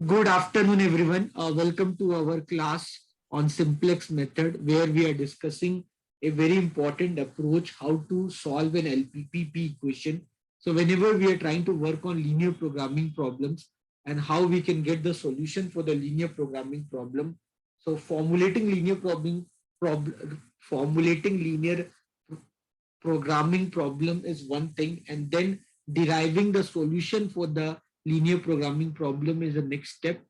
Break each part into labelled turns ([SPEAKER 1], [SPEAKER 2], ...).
[SPEAKER 1] Good afternoon, everyone. Welcome to our class on simplex method, where we are discussing a very important approach how to solve an LPPP equation. So, whenever we are trying to work on linear programming problems and how we can get the solution for the linear programming problem. So, formulating linear programming problem is one thing, and then deriving the solution for the linear programming problem is the next step.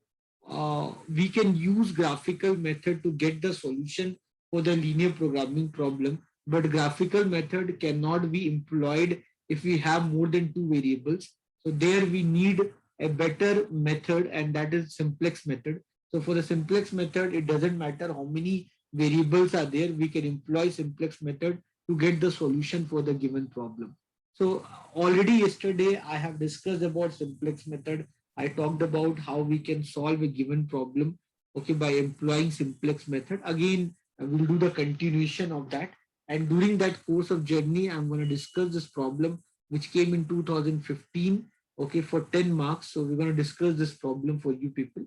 [SPEAKER 1] We can use graphical method to get the solution for the linear programming problem, but graphical method cannot be employed if we have more than two variables. So there we need a better method, and that is simplex method. So for the simplex method, it doesn't matter how many variables are there, we can employ simplex method to get the solution for the given problem. So already yesterday I have discussed about simplex method. I talked about how we can solve a given problem, okay, by employing simplex method. Again, I will do the continuation of that. And during that course of journey, I'm going to discuss this problem which came in 2015, okay, for 10 marks. So we're going to discuss this problem for you people.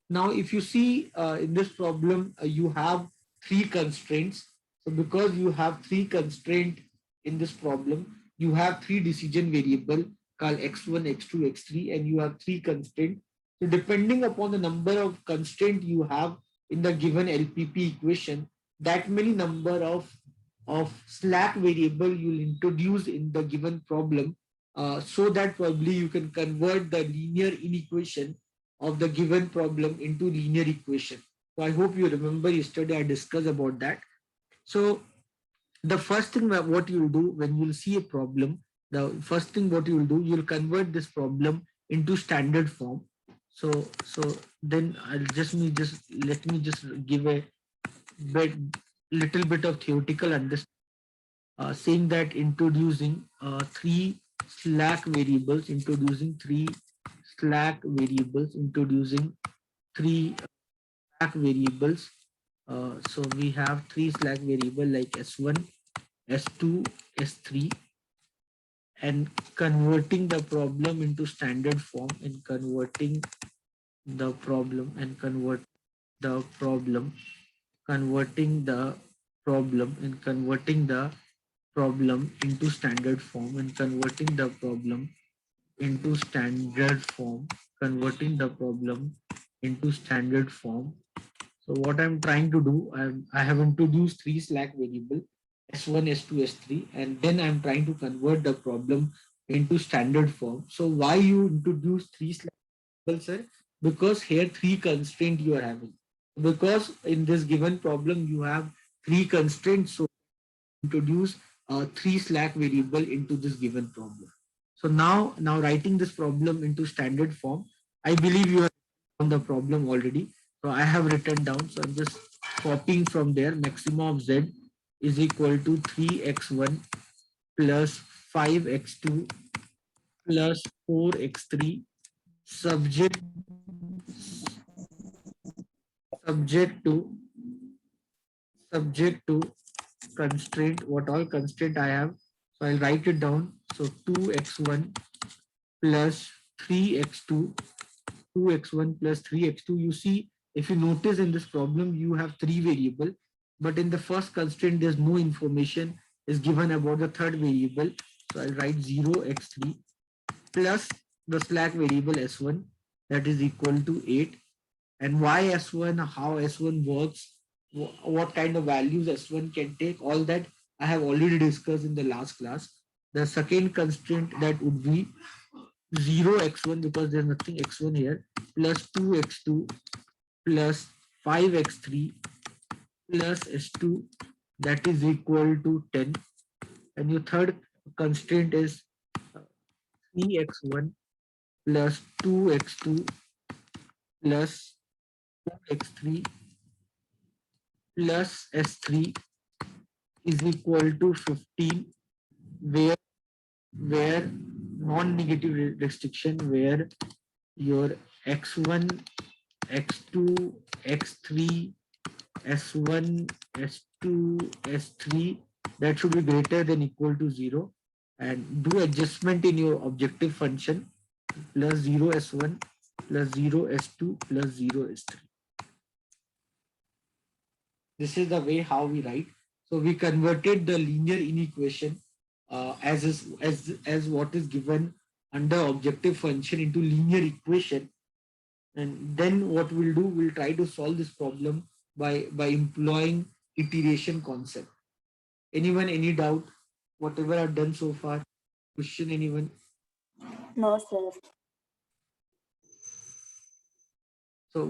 [SPEAKER 1] Now, if you see in this problem, you have three constraints. So because you have three constraint in this problem, you have three decision variable called x1, x2, x3, and you have three constraint. So depending upon the number of constraint you have in the given LPP equation, that many number of slack variable you'll introduce in the given problem, so that probably you can convert the linear inequation of the given problem into linear equation. So I hope you remember yesterday I discussed about that. So the first thing that what you'll do when you'll see a problem, the first thing what you'll do, you'll convert this problem into standard form. So then I'll just let me just give a bit little bit of theoretical understanding, saying that introducing three slack variables, introducing three slack variables. So we have three slack variable like S1, S2, S3, and converting the problem into standard form, and the problem and the problem, converting the converting the problem into standard form, and into standard form, converting the problem into standard form. So what I'm trying to do, I have introduced three slack variable S1, S2, S3, and then I'm trying to convert the problem into standard form. So why you introduce three slack variables, sir? Because here three constraint you are having. Because in this given problem you have three constraints, so introduce three slack variable into this given problem. So now writing this problem into standard form, I believe you have on the problem already. So I have written down. So I'm just copying from there. Maximum of z is equal to 3x1 plus 5x2 plus 4x3, subject subject to subject to constraint, what all constraint I have. So I'll write it down. So 2x1 plus 3x2, 2x1 plus 3x2. You see, if you notice in this problem, you have three variable, but in the first constraint, there's no information is given about the third variable. So I'll write 0x3 plus the slack variable s1, that is equal to 8. And why s1, how s1 works, what kind of values s1 can take, all that I have already discussed in the last class. The second constraint that would be 0x1, because there's nothing x1 here, plus 2x2 plus 5x3 plus s2, that is equal to 10. And your third constraint is 3x1 plus 2x2 plus 4x3 plus s3 is equal to 15, where non-negative restriction, where your x1, x2, x3, s1, s2, s3, that should be greater than equal to 0, and do adjustment in your objective function plus 0 s1 plus 0 S2 plus 0 S3. This is the way how we write. So we converted the linear inequation as what is given under objective function into linear equation. And then what we'll do, we'll try to solve this problem by employing iteration concept. Anyone, any doubt? Whatever I've done so far? Question anyone?
[SPEAKER 2] No, sir.
[SPEAKER 1] So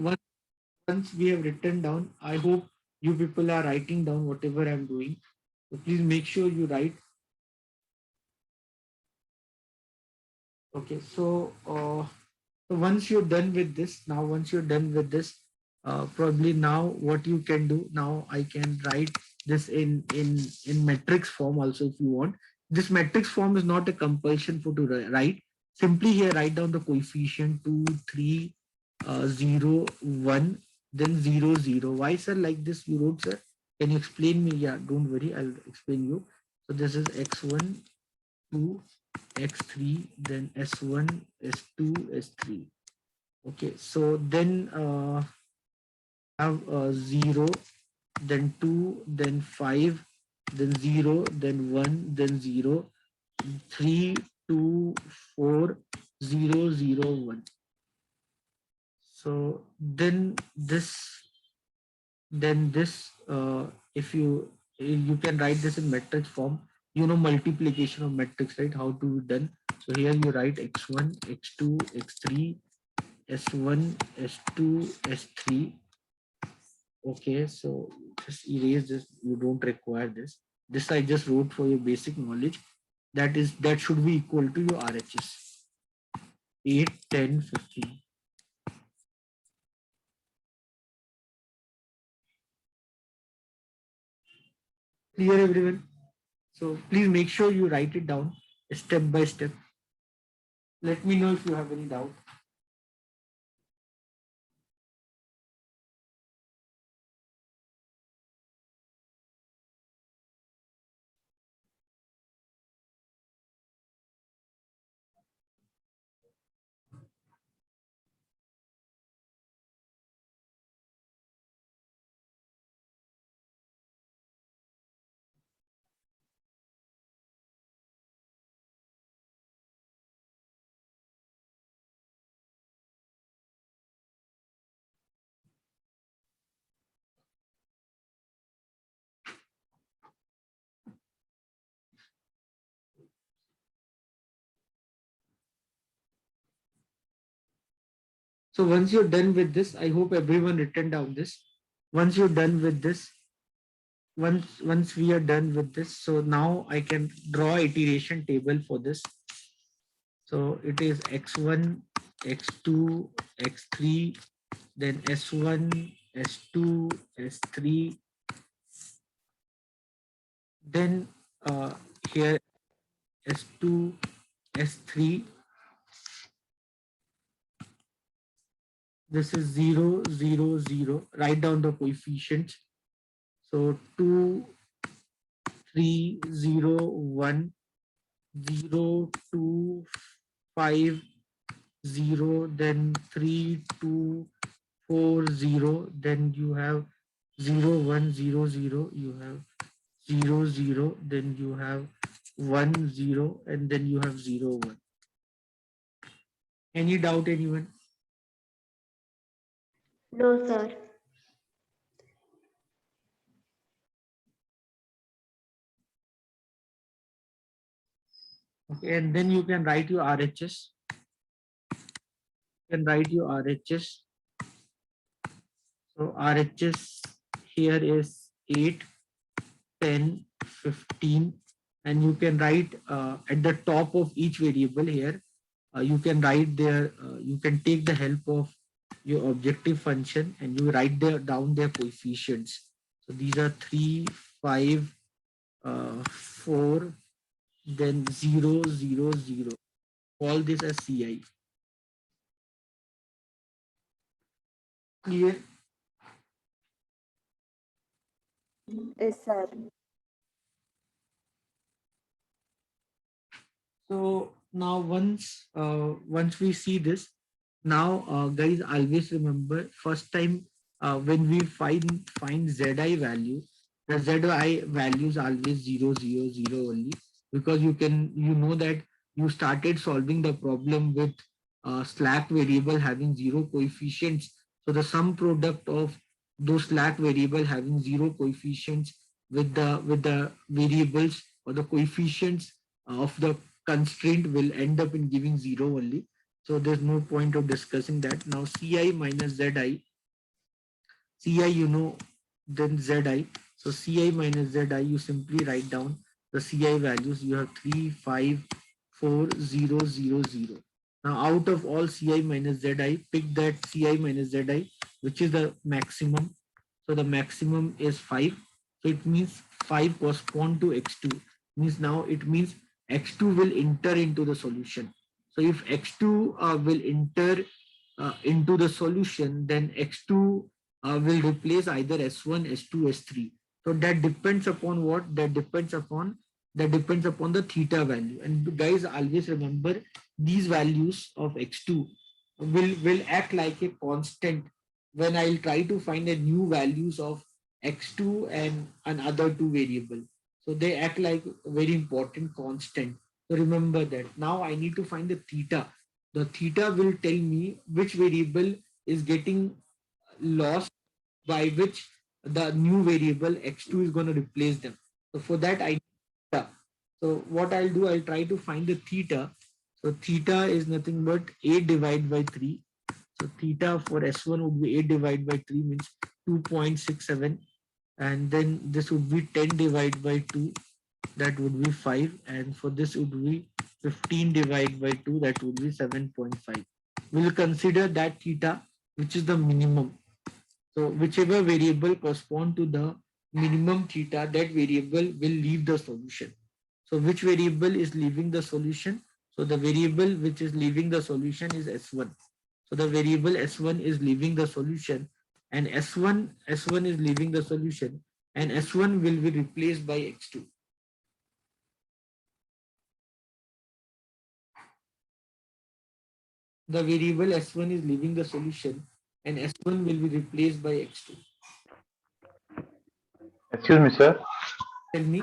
[SPEAKER 1] once we have written down, I hope you people are writing down whatever I'm doing. So please make sure you write. Okay, so once you're done with this, probably now what you can do, now I can write this in matrix form also if you want. This matrix form is not a compulsion for to write. Simply here write down the coefficient 2, 3, 0, 1, then 0, 0. Why sir like this you wrote, sir? Can you explain me? Yeah, don't worry, I'll explain you. So this is x1, 2, x3, then s1, s2, s3. Okay, so then have 0, then 2, then 5, then 0, then 1, then 0, 3, 2, 4, 0, 0, 1. So then this if you can write this in matrix form. You know multiplication of matrix, right? How to be done. So here you write x1, x2, x3, s1, s2, s3. Okay, so just erase this. You don't require this. This I just wrote for your basic knowledge. That should be equal to your RHS 8, 10, 15. Clear everyone? So please make sure you write it down step by step. Let me know if you have any doubt. So once you're done with this, I hope everyone written down this. Once you're done with this, once we are done with this, so now I can draw iteration table for this. So it is x1, x2, x3, then s1, s2, s3, then here s2, s3. This is 0, 0, 0. Write down the coefficients. So 2, 3, 0, 1, 0, 2, 5, 0, then 3, 2, 4, 0, then you have 0, 1, 0, 0, you have 0, 0, then you have 1, 0, and then you have 0, 1. Any doubt, anyone?
[SPEAKER 2] No, sir.
[SPEAKER 1] Okay, and then you can write your RHS. You can write your RHS. So RHS here is 8, 10, 15, and you can write at the top of each variable here. You can write there, you can take the help of your objective function and you write down their coefficients. So these are 3, 5, 4, then 0, 0, 0. Call this as CI. Clear?
[SPEAKER 2] Yes, sir.
[SPEAKER 1] So now once we see this, Now, guys, always remember first time when we find zi value, the zi value is always 0, 0, 0 only, because you know that you started solving the problem with slack variable having zero coefficients. So the sum product of those slack variable having zero coefficients with the variables or the coefficients of the constraint will end up in giving zero only. So there's no point of discussing that. Now Ci minus Zi, Ci you know, then Zi. So Ci minus Zi, you simply write down the Ci values. You have 3, 5, 4, 0, 0, 0. Now out of all Ci minus Zi, pick that Ci minus Zi, which is the maximum. So the maximum is 5. So it means 5 correspond to x2. Means now it means x2 will enter into the solution. So if x2 will enter into the solution, then x2 will replace either s1, s2, s3. So that depends upon what? That depends upon the theta value. And guys, always remember these values of x2 will act like a constant when I'll try to find the new values of x2 and another two variable. So they act like a very important constant. So remember that. Now I need to find the theta. The theta will tell me which variable is getting lost, by which the new variable x2 is going to replace them. So for that I need theta. So what I'll do, I'll try to find the theta. So theta is nothing but 8 divided by 3. So theta for S1 would be 8 divided by 3 means 2.67, and then this would be 10 divided by 2, that would be 5, and for this would be 15 divided by 2, that would be 7.5. We'll consider that theta which is the minimum. So whichever variable correspond to the minimum theta, that variable will leave the solution. So which variable is leaving the solution? So the variable which is leaving the solution is S1. So the variable S1 is leaving the solution, and S1 is leaving the solution, and S1 will be replaced by X2. The variable S1 is leaving the solution, and S1 will be replaced by X2.
[SPEAKER 3] Excuse me, sir.
[SPEAKER 1] Tell me.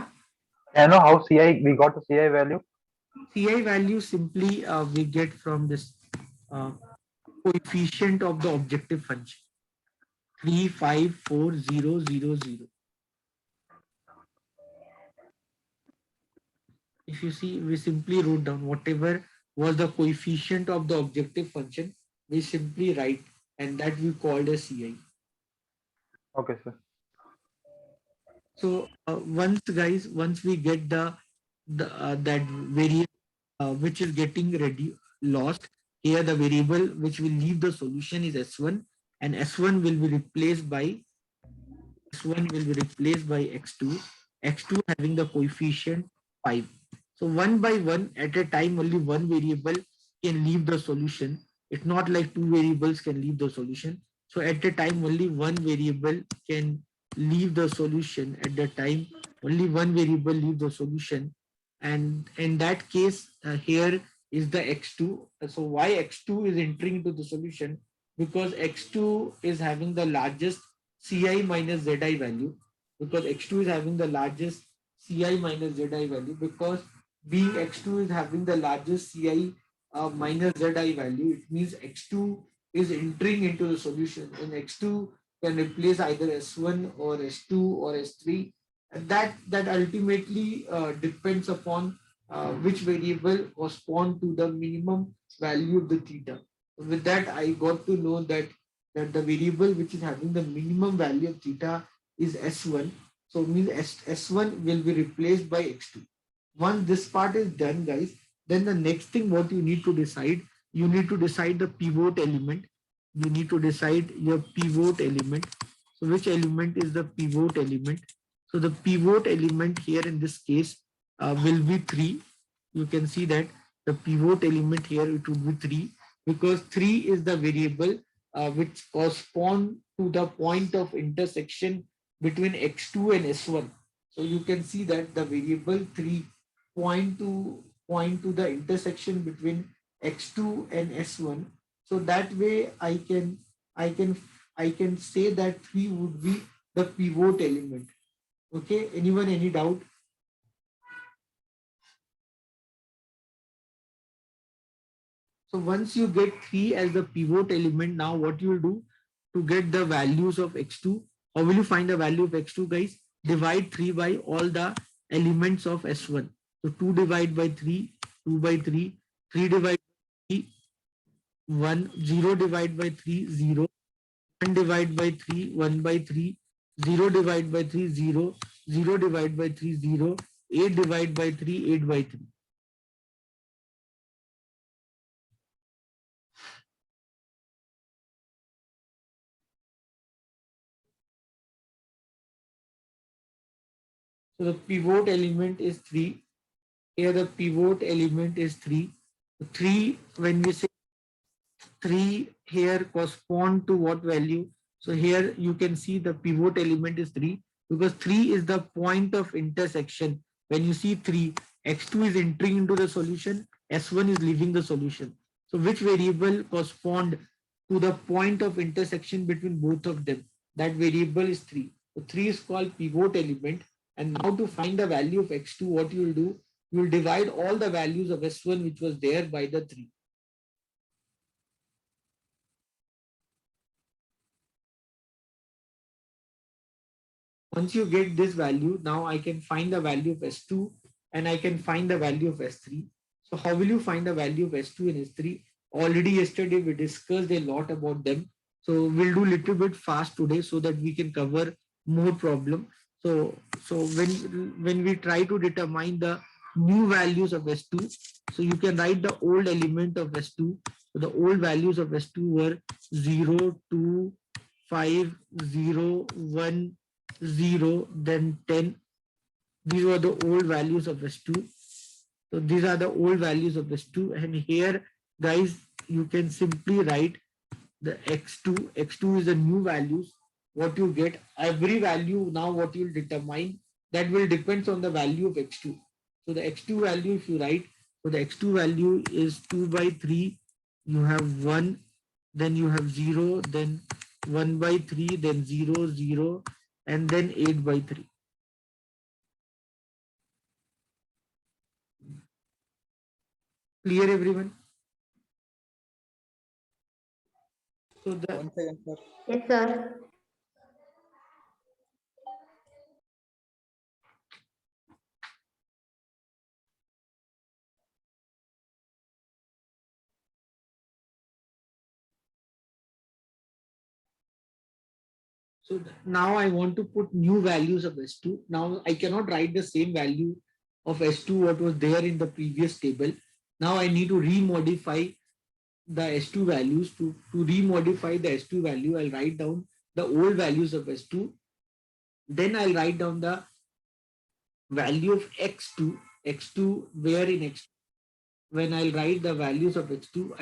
[SPEAKER 3] I know how CI we got the CI value.
[SPEAKER 1] Ci value simply we get from this uh, coefficient of the objective function 3, 5, 4, 0, 0, 0. If you see, we simply wrote down whatever was the coefficient of the objective function, we simply write, and that we called as Ci.
[SPEAKER 3] Okay, sir.
[SPEAKER 1] So once we get the that variable which is getting lost, here the variable which will leave the solution is S1, and S1 will be replaced by X2, X2 having the coefficient 5. So one by one at a time, only one variable can leave the solution. It's not like two variables can leave the solution. So at a time, only one variable can leave the solution. At the time, only one variable leave the solution. And in that case, here is the X2. So why X2 is entering into the solution? Because X2 is having the largest Ci minus Zi value, because X2 is having the largest Ci minus Zi value, because being X2 is having the largest Ci minus Zi value, it means X2 is entering into the solution, and X2 can replace either S1 or S2 or S3. And that ultimately depends upon which variable correspond to the minimum value of the theta. With that, I got to know that the variable which is having the minimum value of theta is S1. So means S1 will be replaced by X2. Once this part is done, guys, then the next thing what you need to decide, you need to decide the pivot element. You need to decide your pivot element. So which element is the pivot element? So the pivot element here in this case will be 3. You can see that the pivot element here, it would be 3, because 3 is the variable which correspond to the point of intersection between X2 and S1. So you can see that the variable 3 point to the intersection between X2 and S1. So that way I can I can say that 3 would be the pivot element. Okay, anyone, any doubt? So once you get 3 as the pivot element, now what you will do to get the values of x2? How will you find the value of x2, guys? Divide 3 by all the elements of s1. So 2 divided by 3, 2 by 3, 3 divided by 3, 1, 0 divided by 3, 0, 1 divided by 3, 1 by 3, 0 divided by 3, 0, 0 divided by 3, 0, 8 divided by 3, 8 by 3. So the pivot element is 3. Here the pivot element is 3. 3, when we say 3 here correspond to what value? So here you can see the pivot element is 3 because 3 is the point of intersection. When you see 3, x2 is entering into the solution, s1 is leaving the solution. So which variable correspond to the point of intersection between both of them? That variable is 3. So 3 is called pivot element. And now to find the value of x2, what you will do? You will divide all the values of s1 which was there by the 3. Once you get this value, now I can find the value of S2 and I can find the value of S3. So how will you find the value of S2 and S3? Already yesterday we discussed a lot about them. So we'll do a little bit fast today so that we can cover more problem. So when we try to determine the new values of S2, so you can write the old element of S2. So the old values of S2 were 0, 2, 5, 0, 1, 0, then 10. These were the old values of S2. So these are the old values of S2. And here, guys, you can simply write the x2. X2 is the new values. What you get, every value now what you will determine, that will depends on the value of x2. So the x2 value, if you write, so the x2 value is 2 by 3. You have 1, then you have 0, then 1 by 3, then 0, 0, and then 8 by 3. Clear, everyone? So the
[SPEAKER 4] 1 second, sir.
[SPEAKER 2] Yes, sir.
[SPEAKER 1] So now I want to put new values of S2. Now I cannot write the same value of S2 what was there in the previous table. Now I need to remodify the S2 values. To remodify the S2 value, I'll write down the old values of S2. Then I'll write down the value of X2. X2, where in X2, when I'll write the values of X2,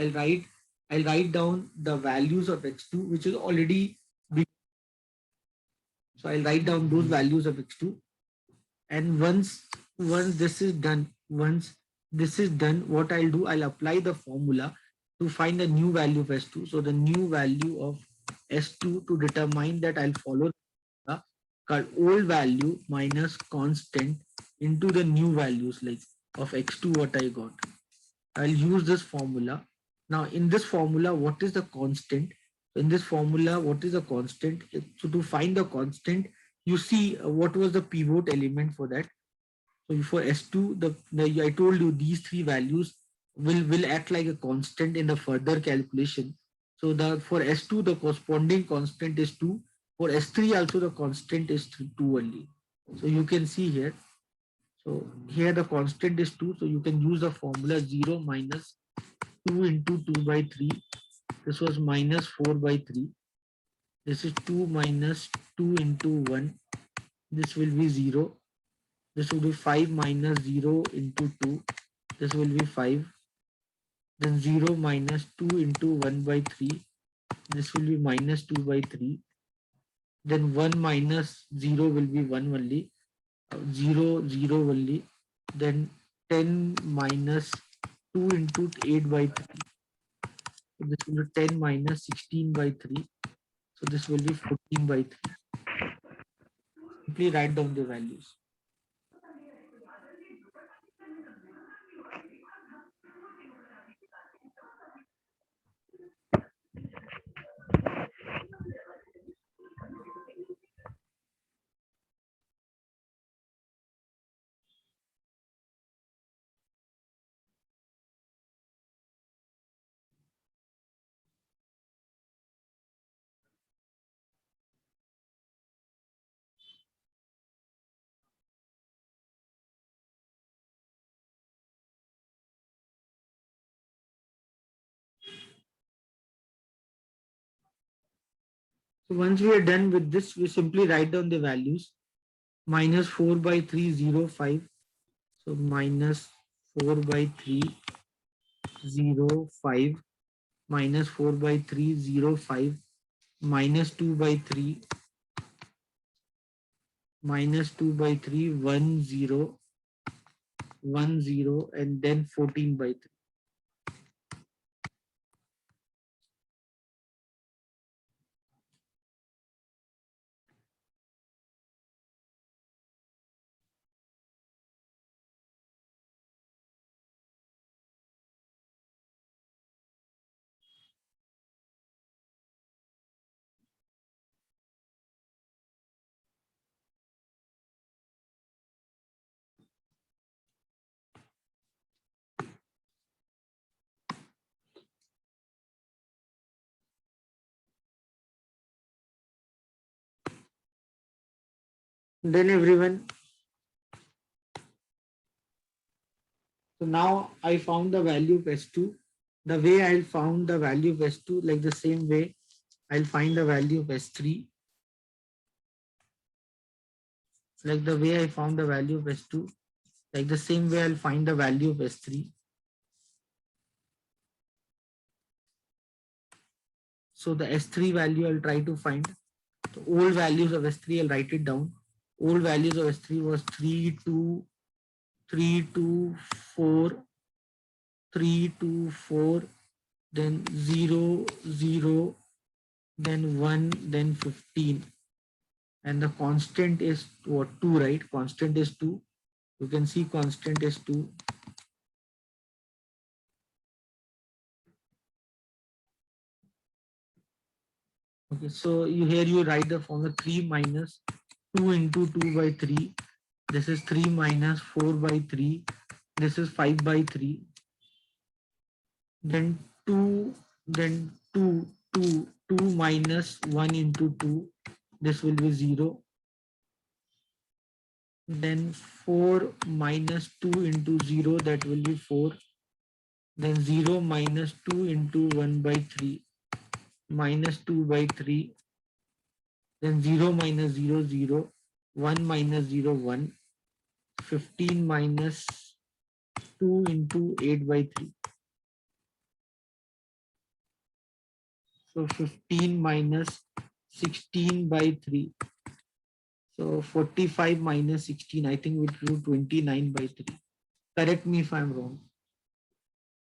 [SPEAKER 1] I'll write down the values of X2, which is already big. So I'll write down those values of X2. And once this is done, what I'll do, I'll apply the formula to find the new value of S2. So the new value of S2, to determine that, I'll follow the called old value minus constant into the new values like of X2 what I got. I'll use this formula. Now in this formula, what is the constant? In this formula, what is the constant? So to find the constant, you see what was the pivot element for that. So for S2, I told you these three values will act like a constant in the further calculation. So for S2, the corresponding constant is 2. For S3 also the constant is 2 only. So you can see here. So here the constant is 2. So you can use the formula 0 minus 2 into 2 by 3. This was minus 4 by 3. This is 2 minus 2 into 1. This will be 0. This will be 5 minus 0 into 2. This will be 5. Then 0 minus 2 into 1 by 3. This will be minus 2 by 3. Then 1 minus 0 will be 1 only. 0, 0 only. Then 10 minus 2 into 8 by 3. So this will be 10 minus 16 by 3. So this will be 14 by 3. Simply write down the values. So once we are done with this, we simply write down the values. Minus 4 by 3, 0, 5. So minus 4 by 3, 0, 5. Minus 4 by 3, 0, 5. Minus 2 by 3. Minus 2 by 3, 1, 0. 1, 0. And then 14 by 3. Then everyone. So now I found the value of S2. The way I found the value of S2, like the same way, I'll find the value of S3. Like the way I found the value of S2, like the same way I'll find the value of S3. So the S3 value I'll try to find. The old values of S3, I'll write it down. Old values of S3 was 3, 2, 3, 2, 4, 3, 2, 4, then 0, 0, then 1, then 15. And the constant is what? 2, right? Constant is 2. You can see constant is 2. Okay, so here you write the formula 3 minus 2 into 2 by 3. This is 3 minus 4 by 3. This is 5 by 3. Then 2, then 2, 2, 2 minus 1 into 2. This will be 0. Then 4 minus 2 into 0, that will be 4. Then 0 minus 2 into 1 by 3, minus 2 by 3. Then 0 minus 0, 0. 1 minus 0, 1. 15 minus 2 into 8 by 3. So 15 minus 16 by 3. So 45 minus 16, I think we'll do 29 by 3. Correct me if I'm wrong.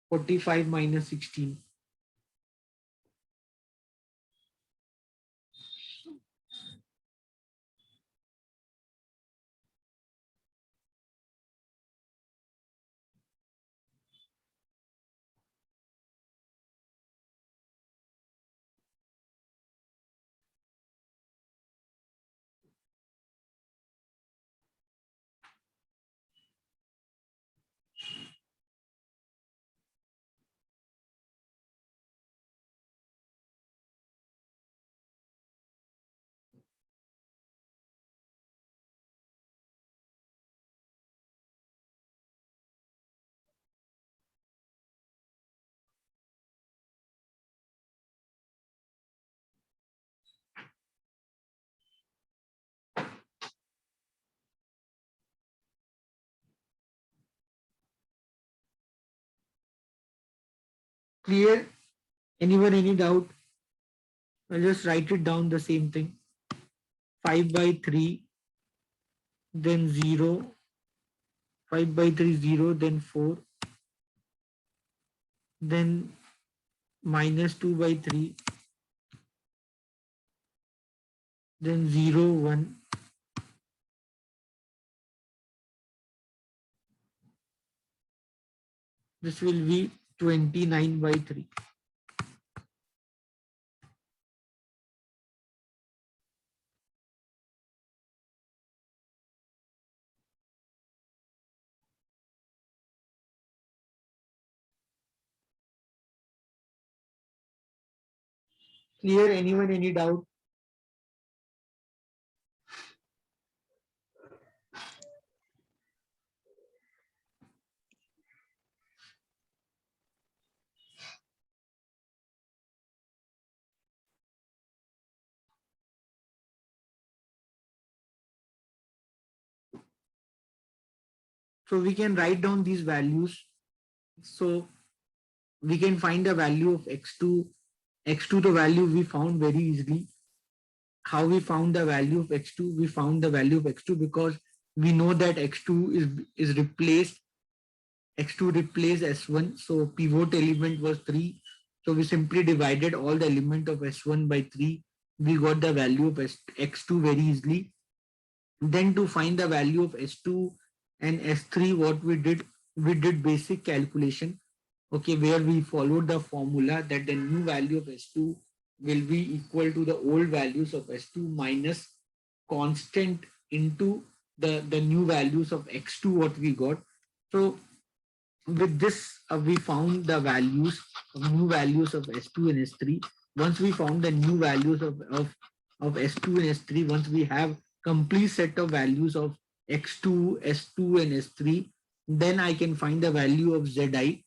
[SPEAKER 1] 45 minus 16. Clear? Anyone, any doubt? I'll just write it down the same thing. 5 by 3, then 0. 5 by 3, 0, then 4. Then minus 2 by 3, then 0, 1, this will be 29 by 3. Clear? Anyone, any doubt? So we can write down these values. So we can find the value of x2. X2, the value we found very easily. How we found the value of x2? We found the value of x2 because we know that x2 is replaced. X2 replaced S1. So pivot element was 3. So we simply divided all the element of S1 by 3. We got the value of x2 very easily. Then to find the value of S2 and S3, what we did basic calculation, okay, where we followed the formula that the new value of S2 will be equal to the old values of S2 minus constant into the new values of X2 what we got. So with this, we found the new values of S2 and S3. Once we found the new values of S2 and S3, once we have complete set of values of X2, S2 and S3, then I can find the value of Zi.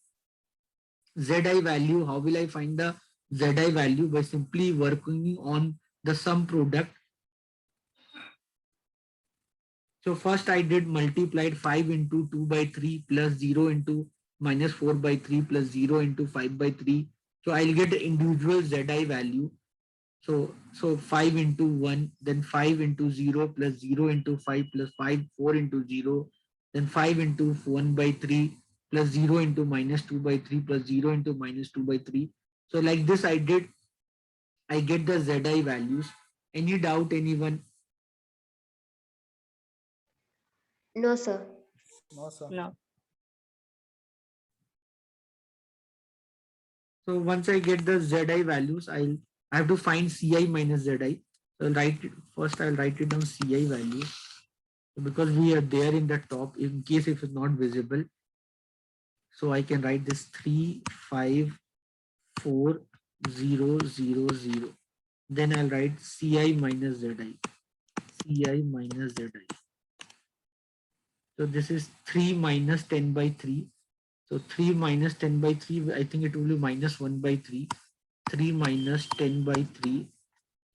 [SPEAKER 1] Zi value, how will I find the Zi value? By simply working on the sum product. So first I did multiplied 5 into 2 by 3 plus 0 into minus 4 by 3 plus 0 into 5 by 3. So I'll get the individual Zi value. So 5 into 1, then 5 into 0 plus 0 into 5 plus 5, 4 into 0, then 5 into 1 by 3 plus 0 into minus 2 by 3 plus 0 into minus 2 by 3. So like this I get the Zi values. Any doubt, anyone?
[SPEAKER 2] No, sir.
[SPEAKER 4] No, sir.
[SPEAKER 2] No.
[SPEAKER 1] So once I get the Zi values, I have to find Ci minus Zi. So I'll write it down Ci value. So because we are there in the top, in case if it's not visible. So I can write this 3, 5, 4, 0, 0, 0. Then I'll write Ci minus Zi. Ci minus Zi. So this is 3 minus 10 by 3. So 3 minus 10 by 3, I think it will be minus 1 by 3. 3 minus 10 by 3.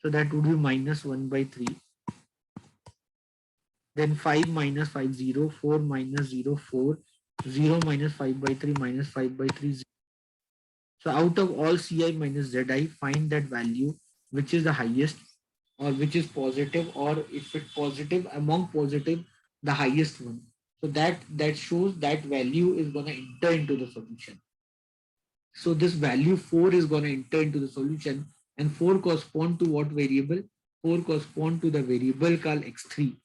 [SPEAKER 1] So that would be minus 1 by 3. Then 5 minus 5, 0. 4 minus 0, 4. 0 minus 5 by 3 minus 5 by 3. 0. So out of all Ci minus Zi, find that value which is the highest or which is positive, or if it's positive, among positive, the highest one. So that shows that value is going to enter into the solution. So this value 4 is going to enter into the solution, and 4 correspond to what variable? 4 correspond to the variable called x3.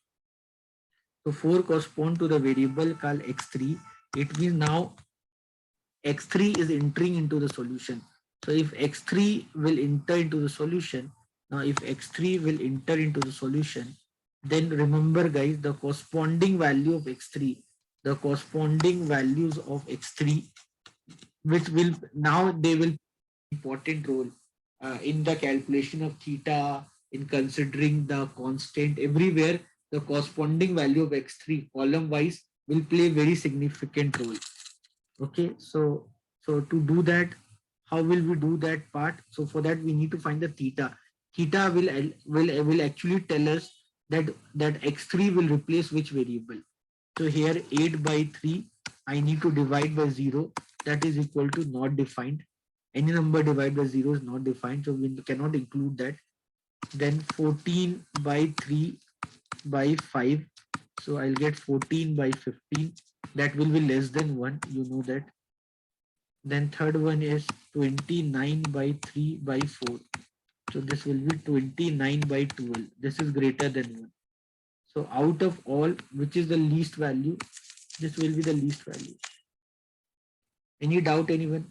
[SPEAKER 1] So 4 correspond to the variable called x3. It means now x3 is entering into the solution. So if x3 will enter into the solution, now if x3 will enter into the solution, then remember guys, the corresponding value of x3, the corresponding values of x3, which will now they will important role in the calculation of theta, in considering the constant, everywhere the corresponding value of x3 column wise will play very significant role. Okay, so to do that, how will we do that part? So for that we need to find the theta. Theta will actually tell us that x3 will replace which variable. So here 8 by 3, I need to divide by 0, that is equal to not defined. Any number divided by 0 is not defined, so we cannot include that. Then 14 by 3 by 5, so I'll get 14 by 15, that will be less than 1, you know that. Then third one is 29 by 3 by 4. So this will be 29 by 12. This is greater than 1. So out of all, which is the least value? This will be the least value. Any doubt, anyone?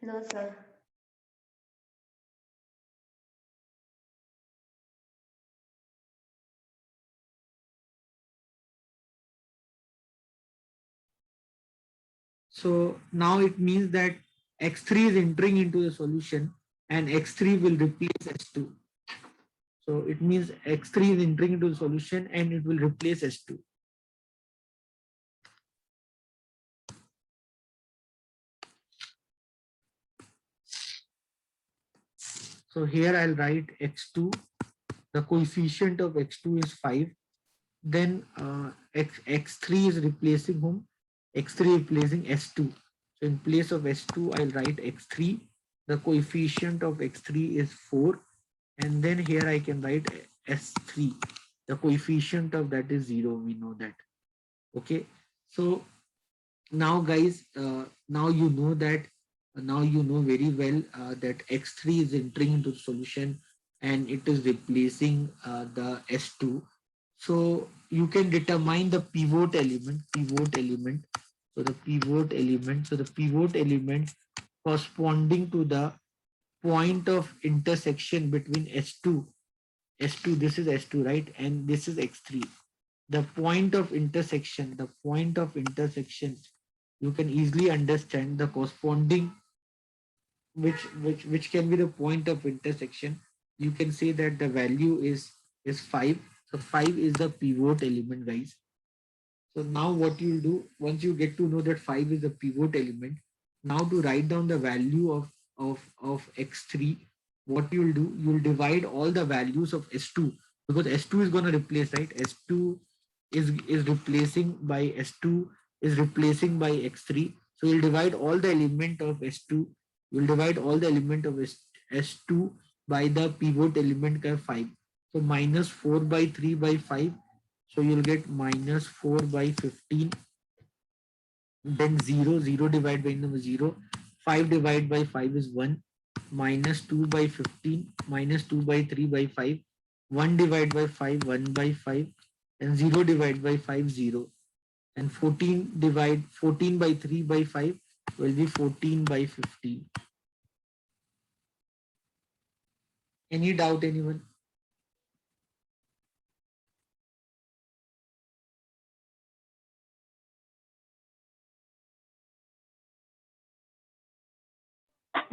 [SPEAKER 2] No, sir.
[SPEAKER 1] So now it means that x3 is entering into the solution and x3 will replace s2. So it means x3 is entering into the solution and it will replace s2. So here I'll write x2. The coefficient of x2 is 5. Then x3 is replacing whom? X3 replacing s2. So in place of s2, I'll write x3. The coefficient of x3 is 4. And then here I can write s3. The coefficient of that is 0. We know that. Okay. So now guys, now you know that, now you know very well that x3 is entering into the solution and it is replacing the s2. So you can determine the pivot element. So the pivot element corresponding to the point of intersection between s2, this is s2, right, and this is x3. The point of intersection, you can easily understand the corresponding, which can be the point of intersection. You can say that the value is 5. So 5 is the pivot element, guys. So now what you'll do, once you get to know that 5 is the pivot element, now to write down the value of x3, what you'll do, you'll divide all the values of s2, because s2 is going to replace, right? S2 is replacing by s2 is replacing by x3. So you'll divide all the element of s2, you'll divide all the element of s2 by the pivot element 5. So minus 4 by 3 by 5. So you'll get minus 4 by 15. Then 0 divided by number 0. 5 divided by 5 is 1. Minus 2 by 15. Minus 2 by 3 by 5. 1 divided by 5, 1 by 5. And 0 divided by 5, 0. And 14 by 3 by 5 will be 14 by 15. Any doubt, anyone?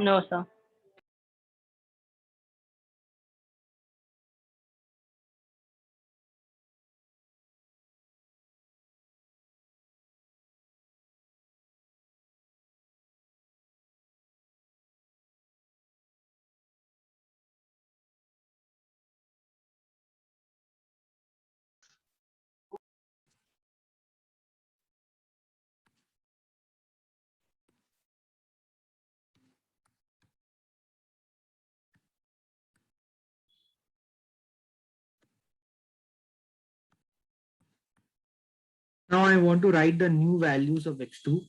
[SPEAKER 4] No, sir.
[SPEAKER 1] Now I want to write the new values of x2.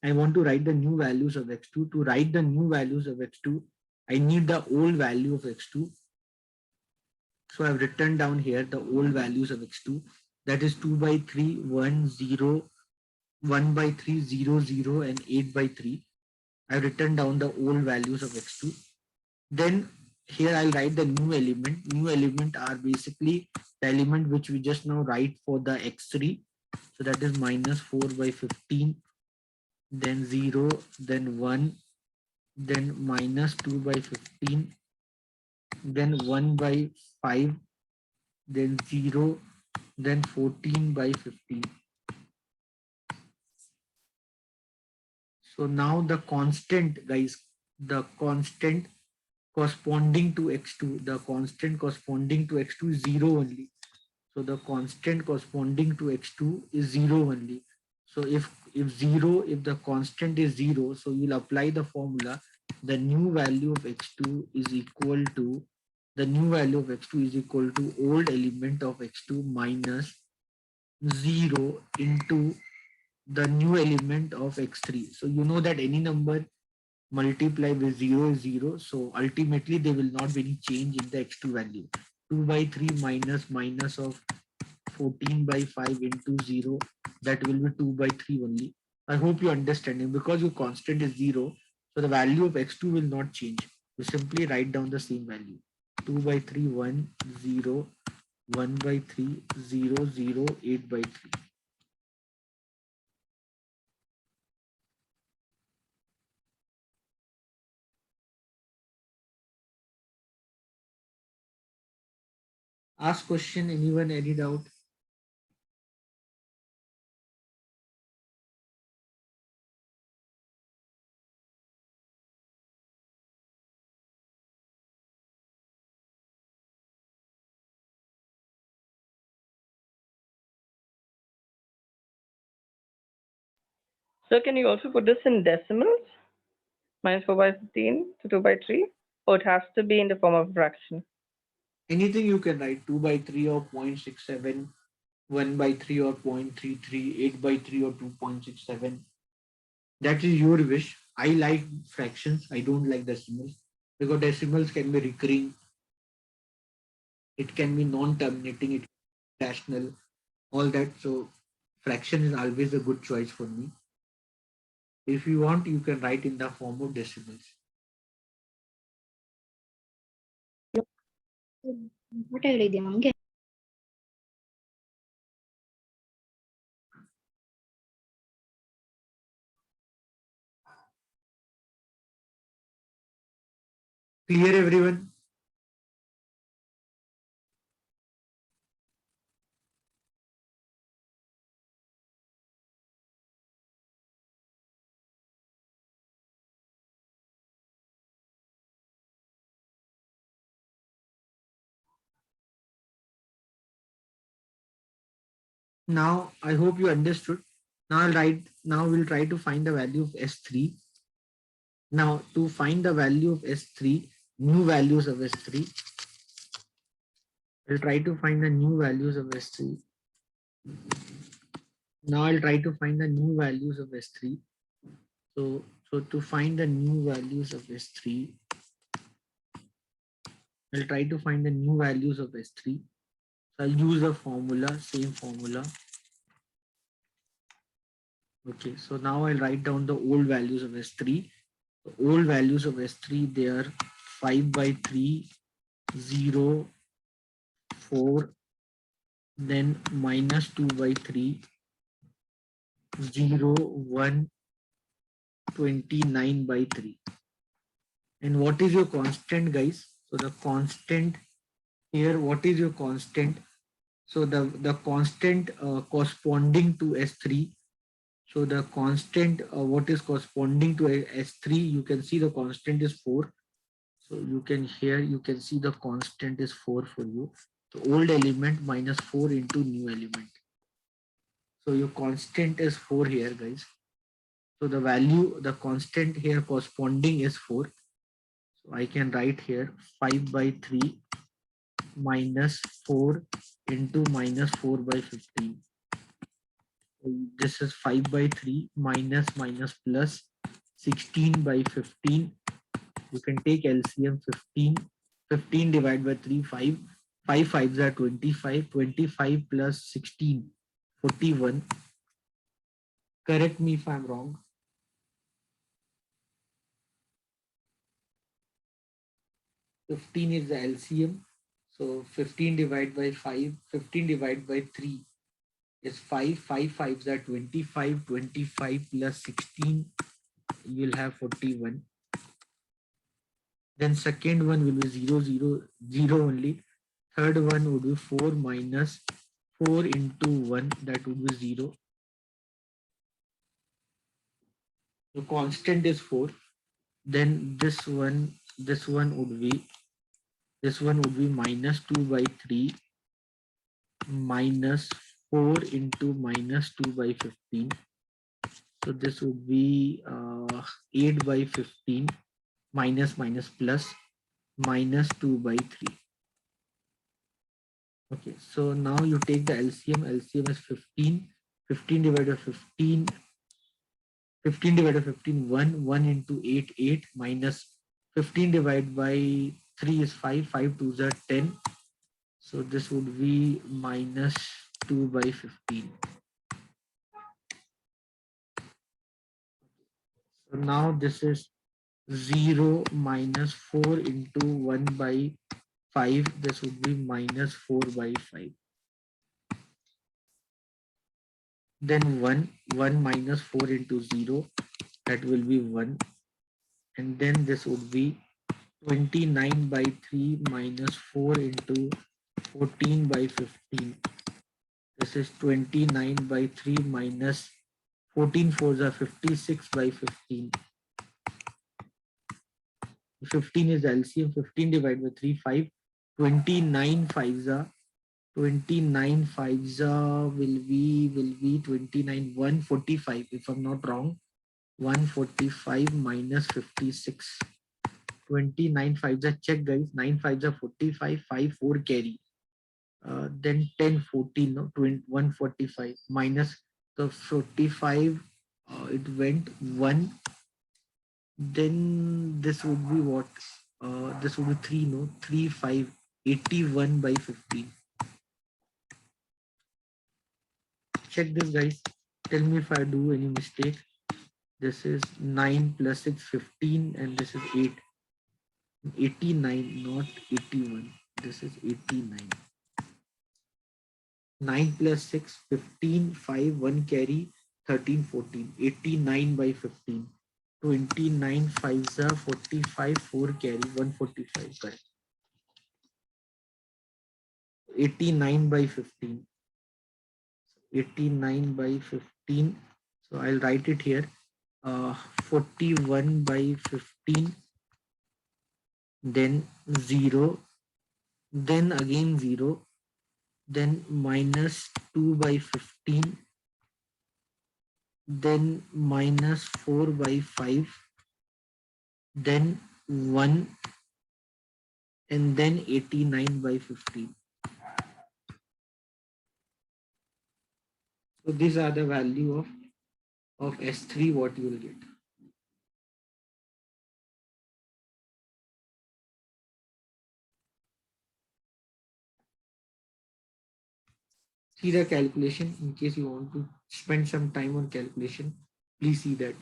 [SPEAKER 1] I want to write the new values of x2. To write the new values of x2, I need the old value of x2. So I've written down here the old values of x2. That is 2 by 3, 1, 0, 1 by 3, 0, 0, and 8 by 3. I've written down the old values of x2. Then here I'll write the new element. New element are basically the element which we just now write for the x3. So that is minus 4 by 15, then 0, then 1, then minus 2 by 15, then 1 by 5, then 0, then 14 by 15. So now the constant, guys, the constant corresponding to x2, the constant corresponding to x2 is 0 only. So the constant corresponding to x2 is 0 only. So if the constant is 0, so you'll apply the formula. The new value of x2 is equal to old element of x2 minus 0 into the new element of x3. So you know that any number multiplied with 0 is 0. So ultimately there will not be any change in the x2 value. 2 by 3 minus of 14 by 5 into 0, that will be 2 by 3 only. I hope you understand it. Because your constant is 0, so the value of x2 will not change. You simply write down the same value. 2 by 3 1 0, 1 by 3 0 0, 8 by 3. Ask question, anyone, any doubt?
[SPEAKER 4] So can you also put this in decimals? Minus 4 by 15 to 2 by 3? Or it has to be in the form of fraction?
[SPEAKER 1] Anything you can write, 2 by 3 or 0.67, 1 by 3 or 0.33, 8 by 3 or 2.67. That is your wish. I like fractions. I don't like decimals because decimals can be recurring. It can be non-terminating. It can be rational. All that. So fraction is always a good choice for me. If you want, you can write in the form of decimals. Clear, everyone? Now I hope you understood. Now we'll try to find the value of S3. Now to find the value of S3, new values of S3, I'll try to find the new values of S3. Now I'll try to find the new values of S3. So to find the new values of S3, I'll try to find the new values of S3. So I'll use a formula, same formula. Okay, so now I'll write down the old values of S3. The old values of S3, they are 5 by 3, 0, 4, then minus 2 by 3, 0, 1, 29 by 3. And what is your constant, guys? So the constant here, what is your constant? So the constant corresponding to S3. So the constant, what is corresponding to S3, you can see the constant is 4. So you can here, you can see the constant is 4 for you. The old element minus 4 into new element. So your constant is 4 here, guys. So the value, the constant here corresponding is 4. So I can write here 5 by 3 minus 4 into minus 4 by 15. So this is 5 by 3 minus plus 16 by 15. You can take LCM 15. 15 divided by 3, 5. 5 5s are 25. 25 plus 16, 41. Correct me if I'm wrong. 15 is the LCM. So 15 divided by 5, 15 divided by 3 is 5. 5 5s are 25. 25 plus 16, you'll have 41. Then second one will be 0 0 0 only. Third one would be 4 minus 4 into 1, that would be 0. The constant is 4. Then this one would be minus 2 by 3 minus 4 into minus 2 by 15. So this would be 8 by 15 minus plus minus 2 by 3. Okay, so now you take the LCM. LCM is 15. 15 divided by 15. 15 divided by 15, 1. 1 into 8, 8 minus 15 divided by 3 is 5. 5 2s are 10. So this would be minus 2 by 15. So now this is 0 minus 4 into 1 by 5. This would be minus 4 by 5. Then 1. 1 minus 4 into 0. That will be 1. And then this would be 29 by 3 minus 4 into 14 by 15. This is 29 by 3 minus 14 fours are 56 by 15. 15 is LCM. 15 divided by 3, 5. 29 fives are 29 fives will be 29 145 if I'm not wrong. 145 minus 56. 29 fives are check guys. 9 fives are 45. 5 4 carry. Then 10 14 no 20, 145 minus the 45. It went 1. Then this would be what? This would be 3 no 3 5 81 by 15. Check this guys. Tell me if I do any mistake. This is 9 plus 6 15 and this is 8. 89 not 81. This is 89. 9 plus 6 15 5 1 carry 13 14 89 by 15. 29 5s are 45 4 carry 145 correct. 89 by 15. 89 by 15. So I'll write it here. 41 by 15. Then 0. Then again 0. Then minus 2 by 15. Then minus 4 by 5. Then 1. And then 89 by 15. So these are the value of S3 what you will get. See the calculation in case you want to spend some time on calculation. Please see that.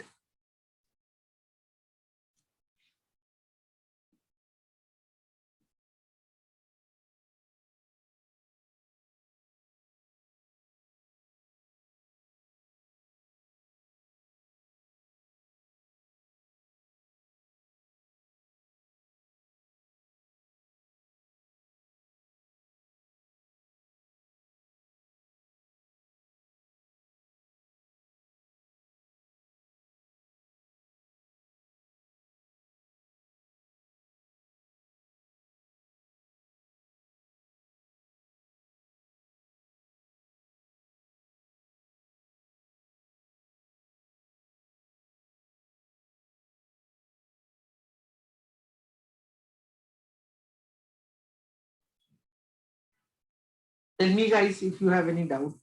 [SPEAKER 1] Tell me guys if you have any doubt.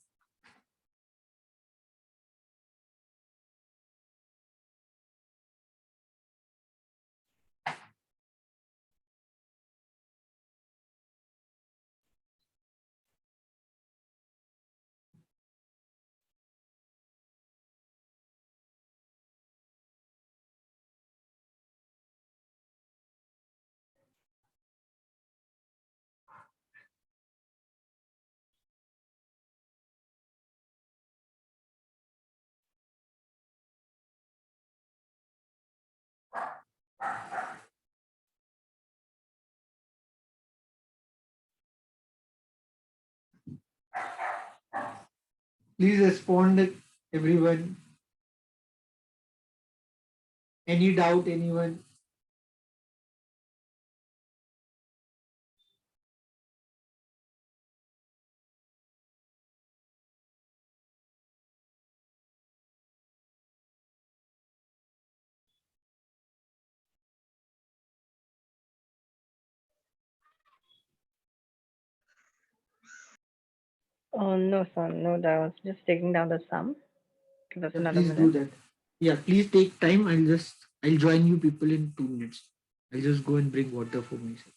[SPEAKER 1] Please respond everyone. Any doubt anyone?
[SPEAKER 4] Oh, no, sir. No, that was just taking down the sum. Give us
[SPEAKER 1] Yeah,
[SPEAKER 4] another
[SPEAKER 1] please do
[SPEAKER 4] minute.
[SPEAKER 1] that. Yeah, please take time. I'll join you people in 2 minutes. I'll just go and bring water for myself.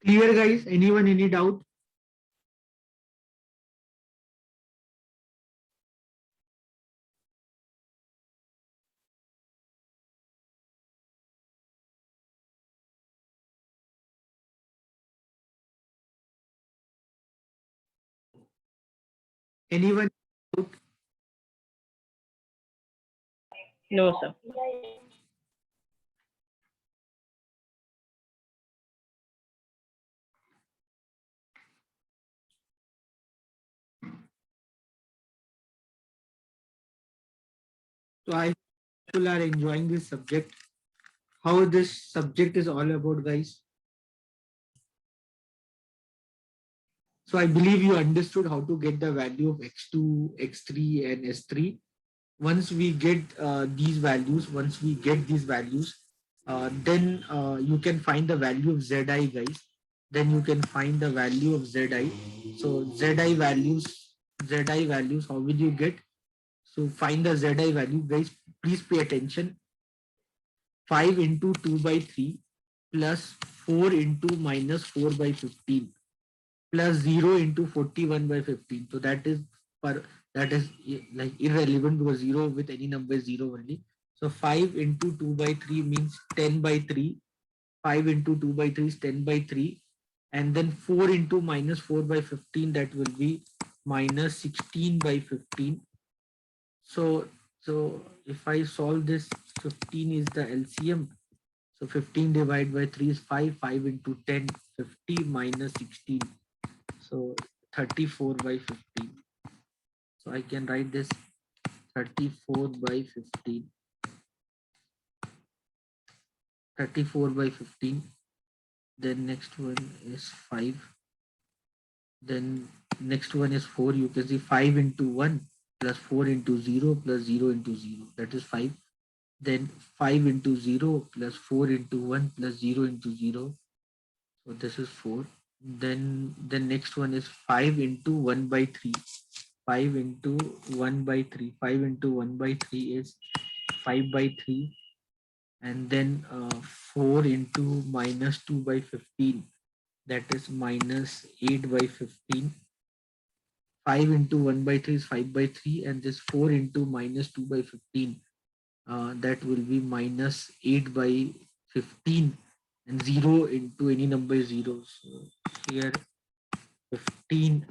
[SPEAKER 1] Clear, guys? Anyone, any doubt? Anyone?
[SPEAKER 4] No, sir.
[SPEAKER 1] So I hope people are enjoying this subject. How this subject is all about, guys. So I believe you understood how to get the value of x2, x3, and s3. Once we get these values, then you can find the value of zi, guys. Then you can find the value of zi. So zi values Zi values, how will you get? So find the Zi value, guys. Please pay attention. 5 into 2 by 3 plus 4 into minus 4 by 15 plus 0 into 41 by 15. So that is per, that is like irrelevant because 0 with any number is 0 only. So 5 into 2 by 3 means 10 by 3. 5 into 2 by 3 is 10 by 3. And then 4 into minus 4 by 15, that will be minus 16 by 15. So if I solve this, 15 is the LCM. So 15 divided by 3 is 5. 5 into 10, 50 minus 16. So 34 by 15. So I can write this 34 by 15. 34 by 15. Then next one is 5. Then next one is 4. You can see 5 into 1 plus 4 into 0 plus 0 into 0. That is 5. Then 5 into 0 plus 4 into 1 plus 0 into 0. So this is 4. Then the next one is 5 into 1 by 3. 5 into 1 by 3. 5 into 1 by 3 is 5 by 3. And then 4 into minus 2 by 15. That is minus 8 by 15. 5 into 1 by 3 is 5 by 3. And this 4 into minus 2 by 15. That will be minus 8 by 15. And 0 into any number is 0. So here 15.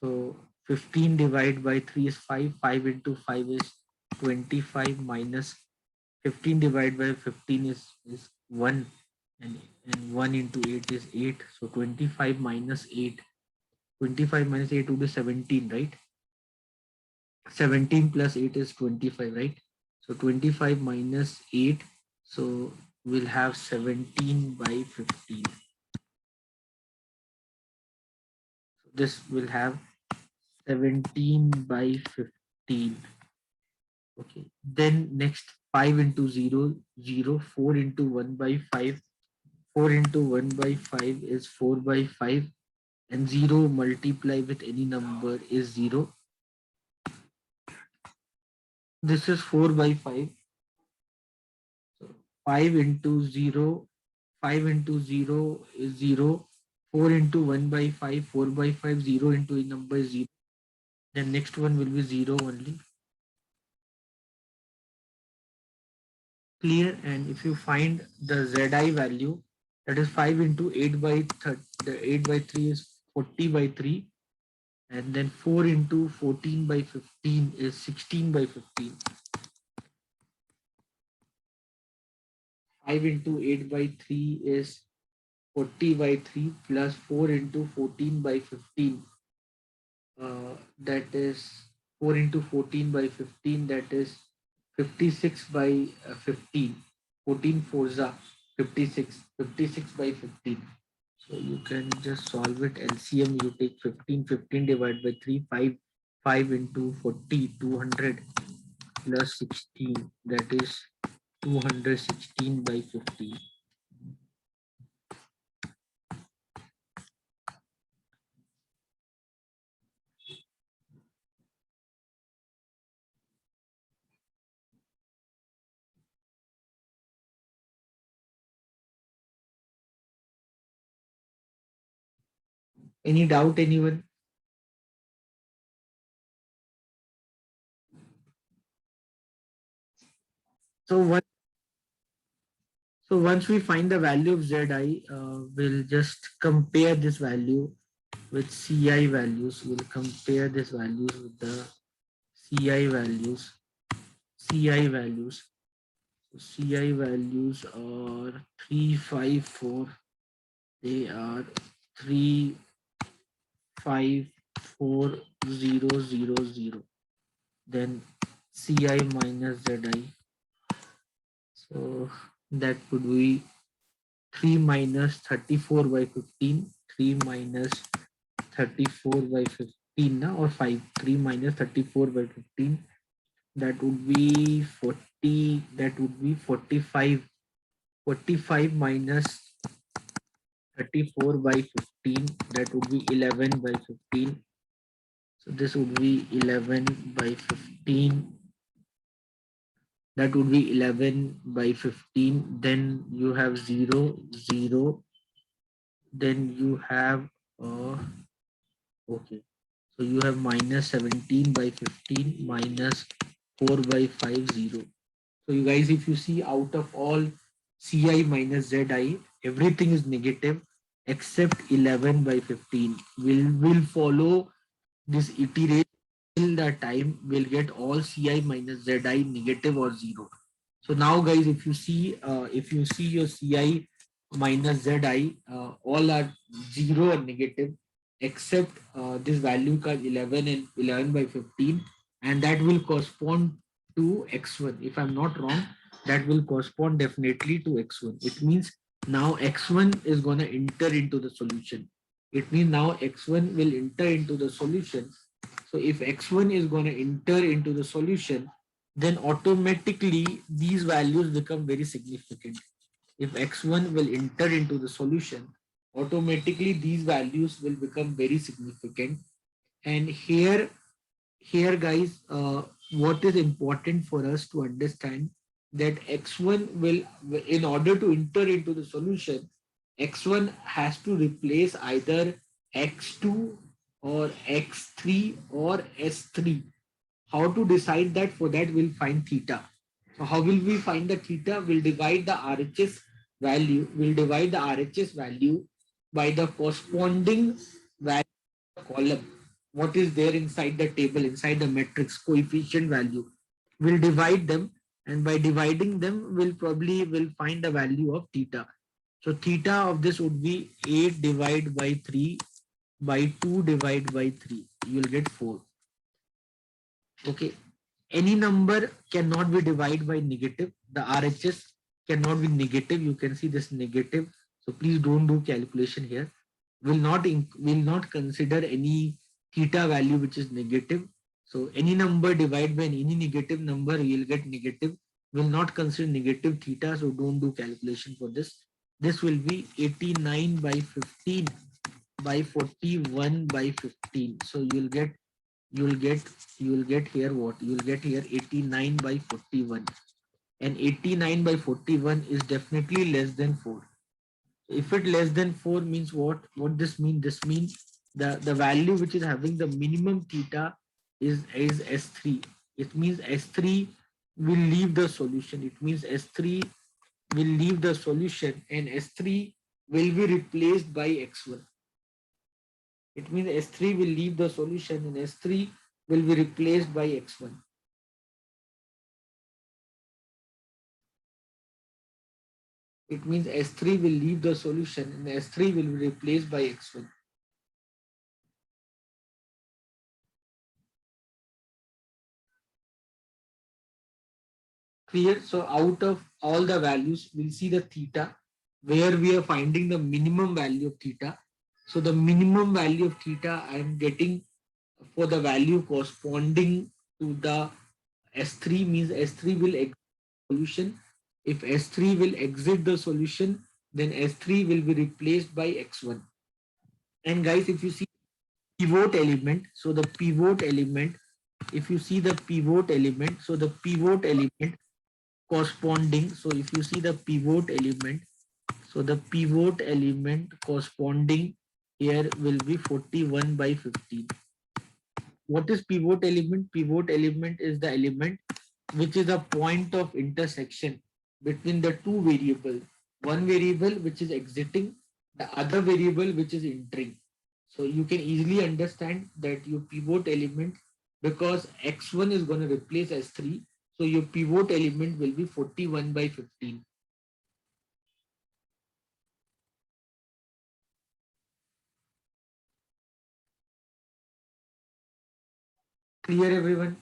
[SPEAKER 1] So 15 divided by 3 is 5. 5 into 5 is 25 minus 15 divided by 15 is 1. And 1 into 8 is 8. So 25 minus 8. 25 minus 8 would be 17, right? 17 plus 8 is 25, right? So 25 minus 8. So we'll have 17 by 15. So this will have 17 by 15. Okay. Then next 5 into 0, 0. 4 into 1 by 5. 4 into 1 by 5 is 4 by 5. And 0 multiply with any number is 0. This is 4 by 5. So 5 into 0. 5 into 0 is 0. 4 into 1 by 5. 4 by 5. 0 into a number is 0. Then next one will be 0 only. Clear. And if you find the Zi value, that is 5 into 8 by 30, the 8 by 3 is 40 by 3. And then 4 into 14 by 15 is 16 by 15. 5 into 8 by 3 is 40 by 3 plus 4 into 14 by 15. That is 4 into 14 by 15. That is 56 by 15. 14 4 56. 56 by 15. So you can just solve it. LCM, you take 15. 15 divided by 3. 5. 5 into 40. 200 plus 16. That is 216 by 15. Any doubt, anyone? So once we find the value of Zi, we'll just compare this value with Ci values. We'll compare this values with the Ci values. Ci values. So Ci values are 354. They are 354000. Then Ci minus Zi. So that would be 3 minus 34 by 15. 3 minus 34 by 15 now, or 5. 3 minus 34 by 15. That would be 40. That would be 45. 45 minus 34 by 15. That would be 11 by 15. So this would be 11 by 15. That would be 11 by 15. Then you have 0, 0. Then you have, okay. So you have minus 17 by 15 minus 4 by 5, 0. So you guys, if you see out of all Ci minus Zi, everything is negative except 11 by 15. Will follow this iteration till the time we'll get all Ci minus Zi negative or 0. So now guys, if you see your Ci minus Zi, all are 0 or negative except this value called 11 and 11 by 15, and that will correspond to x1. If I'm not wrong, that will correspond definitely to x1. It means now x1 is going to enter into the solution. It means now x1 will enter into the solution. So if x1 is going to enter into the solution, then automatically these values become very significant. If x1 will enter into the solution, automatically these values will become very significant. And here guys, what is important for us to understand that x1 will, in order to enter into the solution, x1 has to replace either x2 or x3 or s3. How to decide that? For that we'll find theta. So how will we find the theta? We'll divide the RHS value. We'll divide the RHS value by the corresponding value of the column. What is there inside the table, inside the matrix coefficient value? We'll divide them, and by dividing them, we'll probably will find the value of theta. So theta of this would be 8 divided by 3 by 2 divided by 3. You'll get 4. Okay. Any number cannot be divided by negative. The RHS cannot be negative. You can see this negative. So please don't do calculation here. Will not consider any theta value which is negative. So any number divided by any negative number, you'll get negative. Will not consider negative theta. So don't do calculation for this. This will be 89 by 15 by 41 by 15. So you'll get here what? You'll get here 89 by 41. And 89 by 41 is definitely less than 4. If it less than 4 means what this means? This means the value which is having the minimum theta is S3. It means S3 will leave the solution. It means S3 will leave the solution and S3 will be replaced by X1. It means S3 will leave the solution and S3 will be replaced by X1. It means S3 will leave the solution and S3 will be replaced by X1. Clear? So out of all the values, we'll see the theta where we are finding the minimum value of theta. So the minimum value of theta I am getting for the value corresponding to the S3 means S3 will exit the solution. If S3 will exit the solution, then S3 will be replaced by X1. And guys, if you see pivot element, so the pivot element, if you see the pivot element, so the pivot element corresponding, so if you see the pivot element, so the pivot element corresponding here will be 41 by 15. What is pivot element? Pivot element is the element which is a point of intersection between the two variables. One variable which is exiting, the other variable which is entering. So you can easily understand that your pivot element, because x1 is going to replace s3, so your pivot element will be 41 by 15. Clear everyone?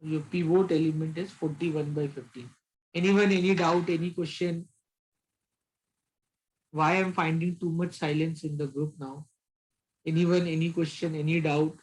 [SPEAKER 1] Your pivot element is 41 by 15. Anyone, any doubt, any question? Why I'm finding too much silence in the group now? Anyone, any question, any doubt?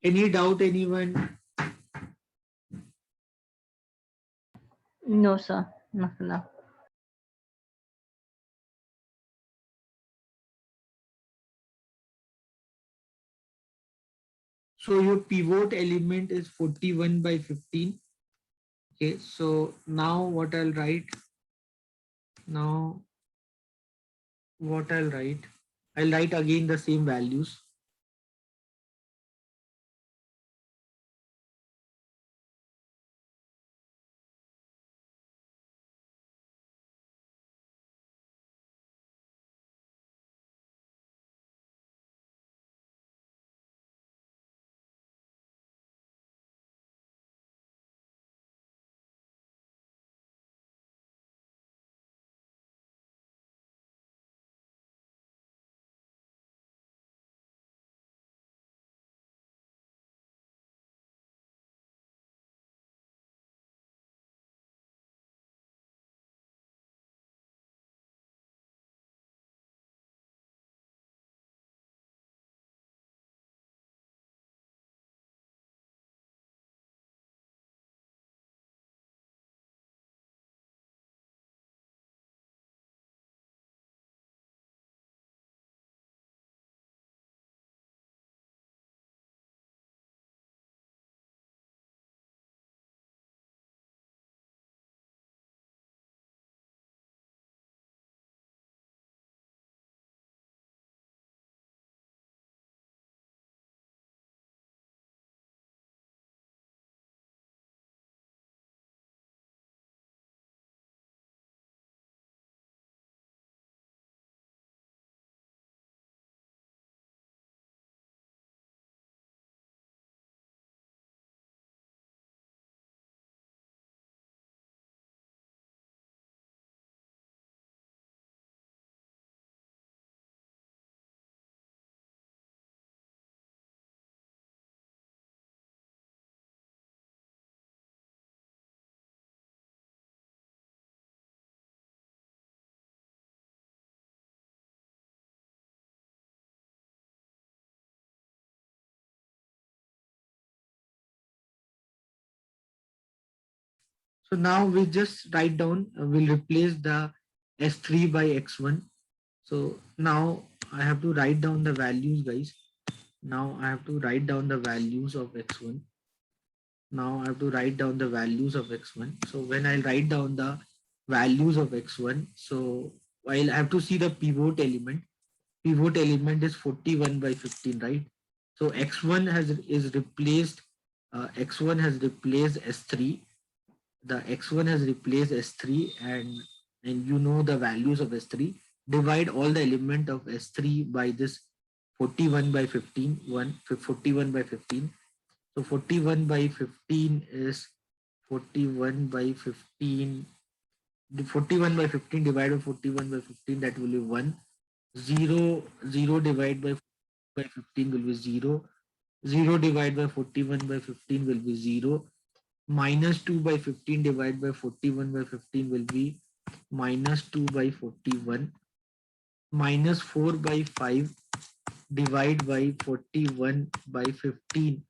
[SPEAKER 1] Any doubt, anyone?
[SPEAKER 4] No, sir. Not for now.
[SPEAKER 1] So your pivot element is 41 by 15. Okay, so now what I'll write? Now what I'll write? I'll write again the same values. So now we just write down, we'll replace the S3 by X1. So now I have to write down the values, guys. Now I have to write down the values of X1. Now I have to write down the values of X1. So when I write down the values of X1, so I'll have to see the pivot element. Pivot element is 41 by 15, right? So X1 is replaced, X1 has replaced S3. The X1 has replaced S3, and you know the values of S3. Divide all the element of S3 by this 41 by 15, 41 by 15. So 41 by 15 is 41 by 15. The 41 by 15 divided by 41 by 15, that will be 1. 0, 0 divided by 15 will be 0. 0 divided by 41 by 15 will be 0. Minus 2 by 15 divided by 41 by 15 will be minus 2 by 41. Minus 4 by 5 divided by 41 by 15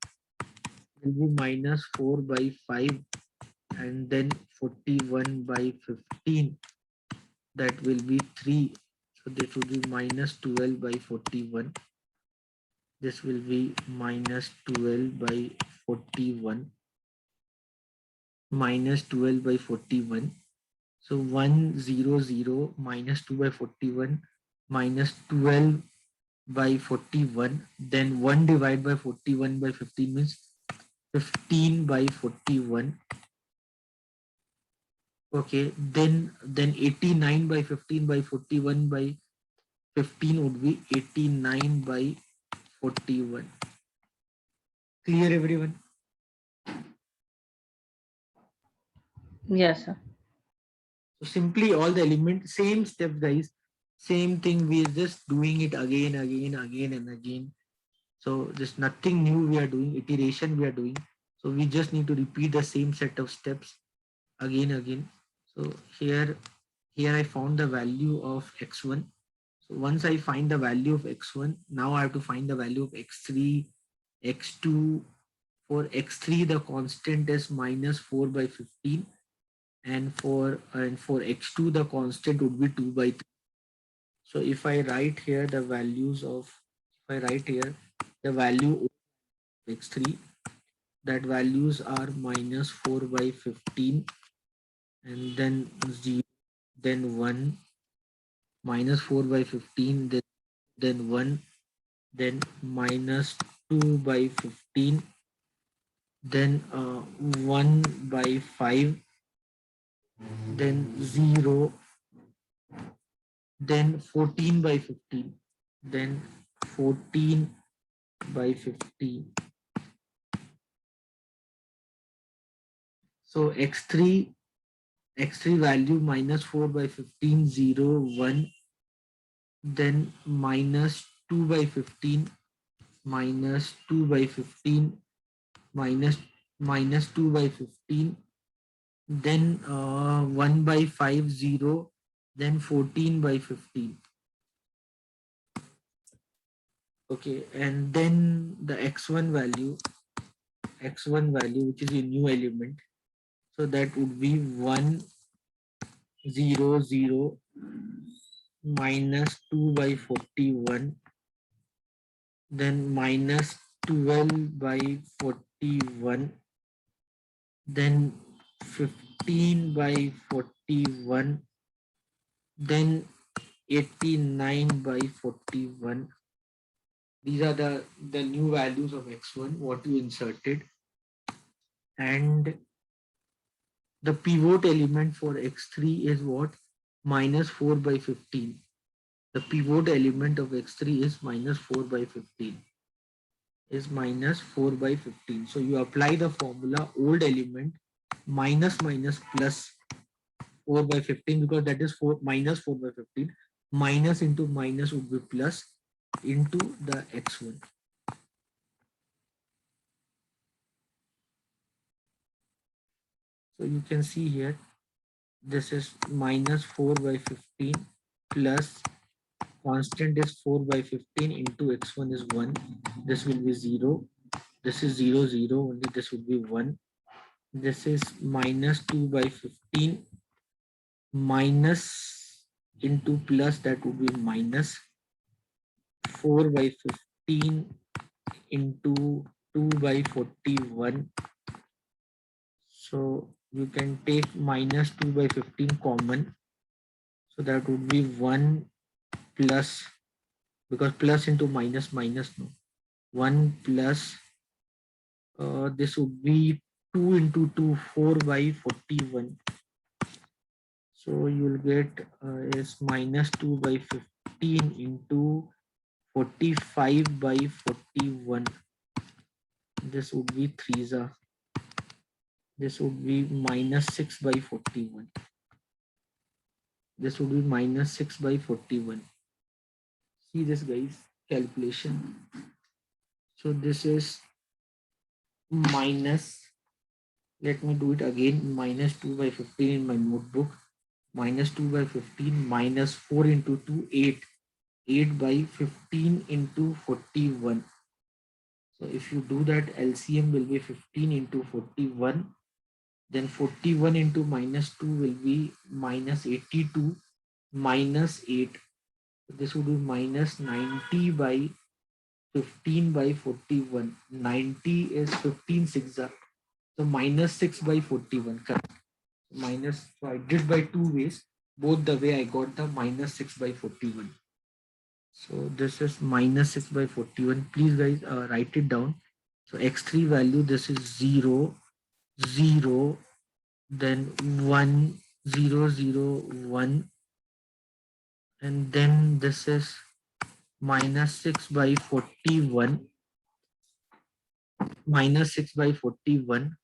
[SPEAKER 1] will be minus 4 by 5, and then 41 by 15, that will be 3. So this will be minus 12 by 41. This will be minus 12 by 41. Minus 12 by 41. So 1, 0, 0, minus 2 by 41, minus 12 by 41. Then 1 divided by 41 by 15 means 15 by 41. Okay, then 89 by 15 by 41 by 15 would be 89 by 41. Clear, everyone?
[SPEAKER 4] Yes, sir.
[SPEAKER 1] So simply all the elements, same steps, guys, same thing. We are just doing it again, and again. So just nothing new we are doing, iteration we are doing. So we just need to repeat the same set of steps again. So here I found the value of x1. So once I find the value of x1, now I have to find the value of x3, x2, for x3 the constant is minus 4 by 15, and for x2 the constant would be 2 by 3. So if I write here the values of, if I write here the value of x3, that values are minus 4 by 15, and then 0, then 1, minus 4 by 15, then 1, then minus 2 by 15, then 1 by 5, then 0, then 14 by 15, then 14 by 15. So x3 value minus 4 by 15, 0, 1, then minus 2 by 15, minus 2 by 15, minus 2 by 15, then 1 by 5, 0, then 14 by 15. Okay, and then the x1 value which is a new element, so that would be 1, 0, 0, minus 2 by 41, then minus 12 by 41, then 15 by 41, then 89 by 41. These are the new values of x1 what you inserted, and the pivot element for x3 is what? Minus 4 by 15. The pivot element of x3 is minus 4 by 15. Is minus 4 by 15. So you apply the formula old element minus minus plus 4 by 15, because that is 4 minus 4 by 15. Minus into minus would be plus into the x1. So you can see here, this is minus 4 by 15 plus constant is 4 by 15 into x1 is 1. This will be 0. This is 0, 0. Only this would be 1. This is minus 2 by 15 minus into plus, that would be minus 4 by 15 into 2 by 41. So you can take minus 2 by 15 common. So that would be 1 plus, because plus into minus, minus, no. 1 plus, this would be 2 into 2, 4 by 41. So you'll get is minus 2 by 15 into 45 by 41. This would be 3. This would be minus 6 by 41. This would be minus 6 by 41. See this, guys, calculation. So this is minus, let me do it again, minus 2 by 15 in my notebook. Minus 2 by 15 minus 4 into 2, 8. 8 by 15 into 41. So if you do that, LCM will be 15 into 41. Then 41 into minus 2 will be minus 82 minus 8. This would be minus 90 by 15 by 41. 90 is 15 6. So minus 6 by 41. Correct. Minus, so I did by two ways. Both the way I got the minus 6 by 41. So this is minus 6 by 41. Please, guys, write it down. So x3 value, this is 0, 0, then 1, 0, 0, 1, and then this is minus 6 by 41, minus 6 by 41,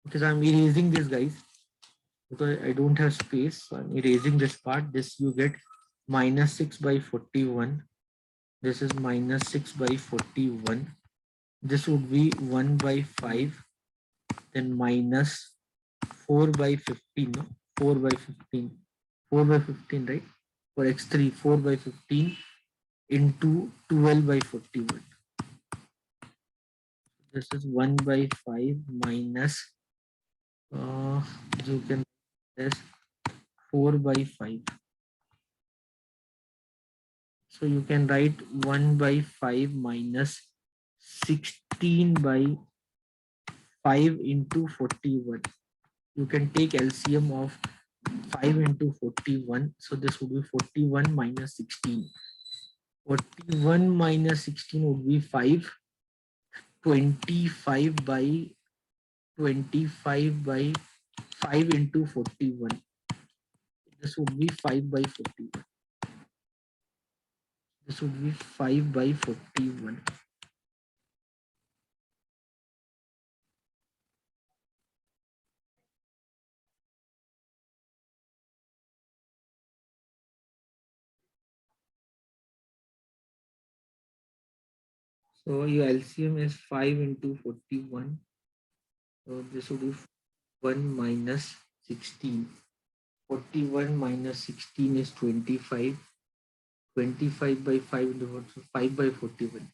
[SPEAKER 1] because I'm erasing this, guys, because I don't have space. So I'm erasing this part. This you get minus 6 by 41. This is minus 6 by 41. This would be 1 by 5, then minus 4 by 15, no? 4 by 15, 4 by 15, right? For x3, 4 by 15 into 12 by 41. this is 1 by 5 minus, you can this 4 by 5. So you can write 1 by 5 minus 16 by 5 into 41. You can take LCM of 5 into 41. So this would be 41 minus 16. 41 minus 16 would be 5. 25 by 25 by 5 into 41. This would be 5 by 41. This would be 5 by 41. So your LCM is 5 into 41. So this would be 1 minus 16. 41 minus 16 is 25. 25 by 5 into 5 by 41.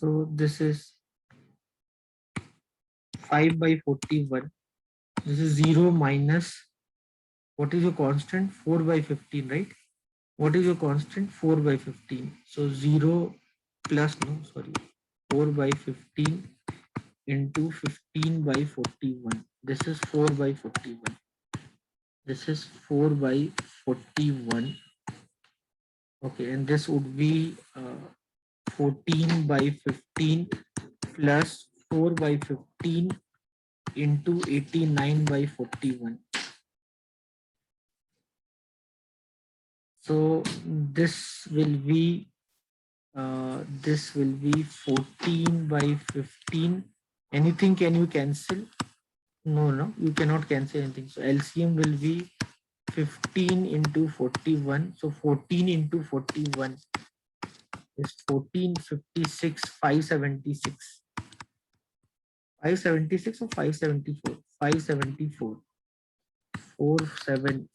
[SPEAKER 1] So this is 5 by 41. This is 0 minus, what is your constant? 4 by 15, right? What is your constant? 4 by 15. So 0 plus, no, sorry, 4 by 15 into 15 by 41. This is 4 by 41. This is 4 by 41. Okay, and this would be 14 by 15 plus 4 by 15 into 89 by 41. So this will be 14 by 15. Anything can you cancel? No, you cannot cancel anything. So LCM will be 15 into 41. So 14 into 41 is 1456, 576. 576 or 574? 574.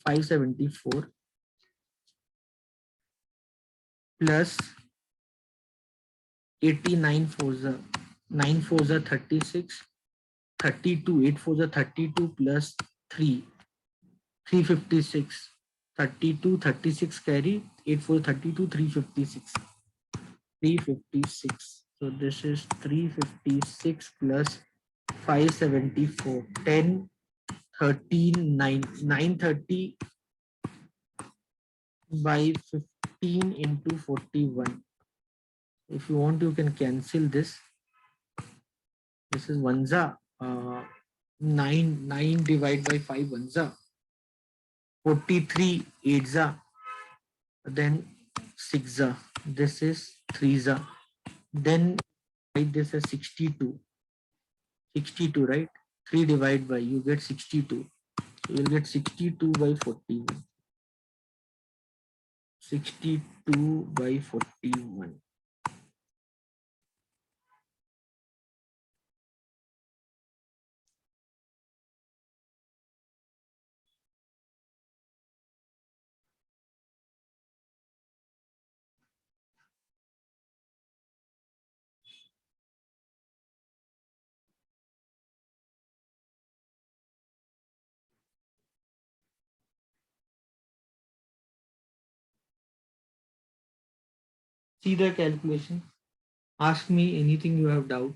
[SPEAKER 1] 574 plus 89 fours are 9 fours are 36, 32, 8 fours are 32 plus 3, 356. 32, 36 carry, 8 4 32, 356. 356. So this is 356 plus 574. 10, 13, 9. 930 by 15 into 41. If you want, you can cancel this. This is oneza. 9 divided by 5 oneza. 43 8za. Then 6za. This is 3za. Then write this as 62. 62, right? 3 divided by, you get 62. So you'll get 62 by 41. 62 by 41. See the calculation. Ask me anything you have doubt.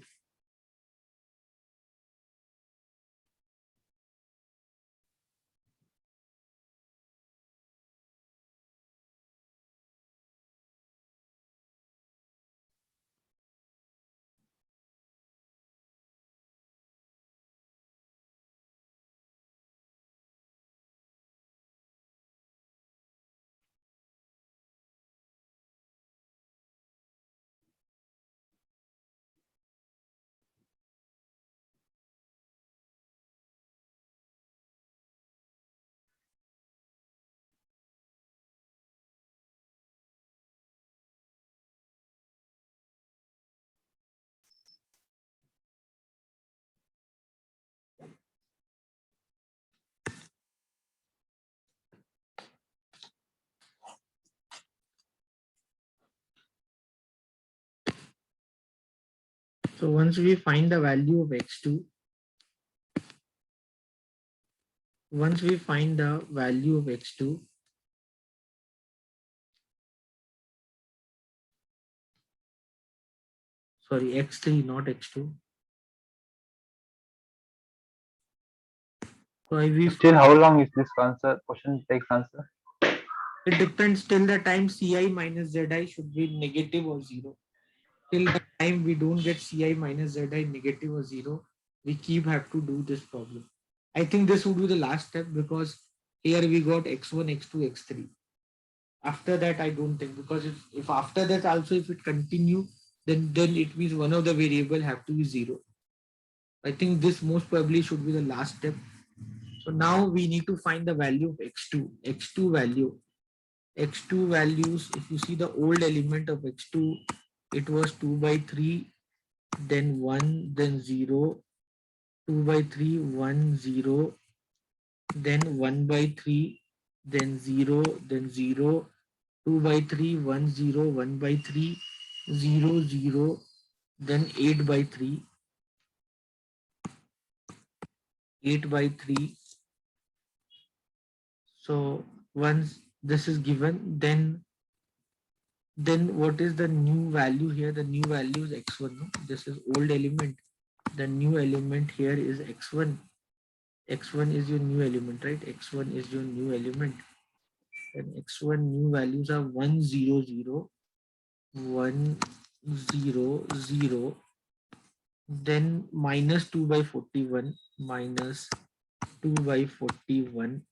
[SPEAKER 1] So once we find the value of x2, once we find the value of x2, sorry, x3, not x2. So we
[SPEAKER 3] Still, how long is this answer? Question takes answer.
[SPEAKER 1] it depends till the time ci minus zi should be negative or zero. Till the time we don't get ci minus zi negative or zero, we have to do this problem. I think this would be the last step because here we got x1, x2, x3. After that, I don't think, because if after that also if it continue, then it means one of the variable have to be zero. I think this most probably should be the last step. So now we need to find the value of x2. x2 value. x2 values, if you see the old element of x2, it was 2 by 3, then 1, then 0, 2 by 3, 1, 0, then 1 by 3, then 0, then 0, 2 by 3, 1, 0, 1 by 3, 0, 0, then 8 by 3, 8 by 3. So once this is given, then what is the new value here? The new value is x1. No? This is old element. The new element here is x1. x1 is your new element, right? x1 is your new element. And x1 new values are 1, 0, 0, 1, 0, 0, then minus 2 by 41, minus 2 by 41,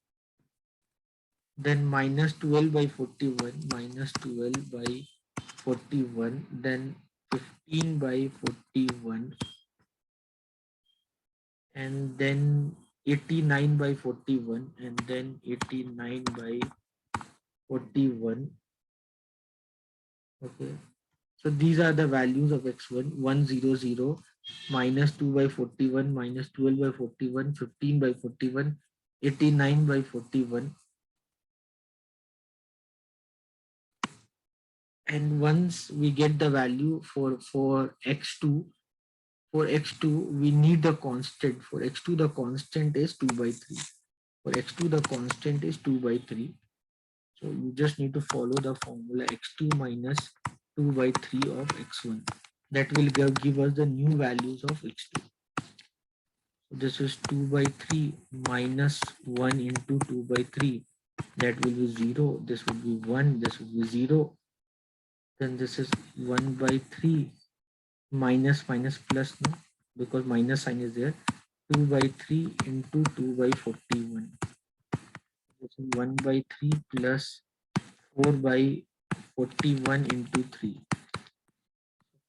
[SPEAKER 1] then minus 12 by 41, minus 12 by 41, then 15 by 41, and then 89 by 41, and then 89 by 41. Okay, so these are the values of x1: 1, 0, 0, minus 2 by 41, minus 12 by 41, 15 by 41, 89 by 41. And once we get the value for x2, we need the constant. For x2 the constant is 2 by 3. For x2 the constant is 2 by 3. So you just need to follow the formula x2 minus 2 by 3 of x1. That will give us the new values of x2. So this is 2 by 3 minus 1 into 2 by 3. That will be 0. This will be 1. This will be 0. Then this is 1 by 3 minus plus, no, because minus sign is there. 2 by 3 into 2 by 41. This is 1 by 3 plus 4 by 41 into 3.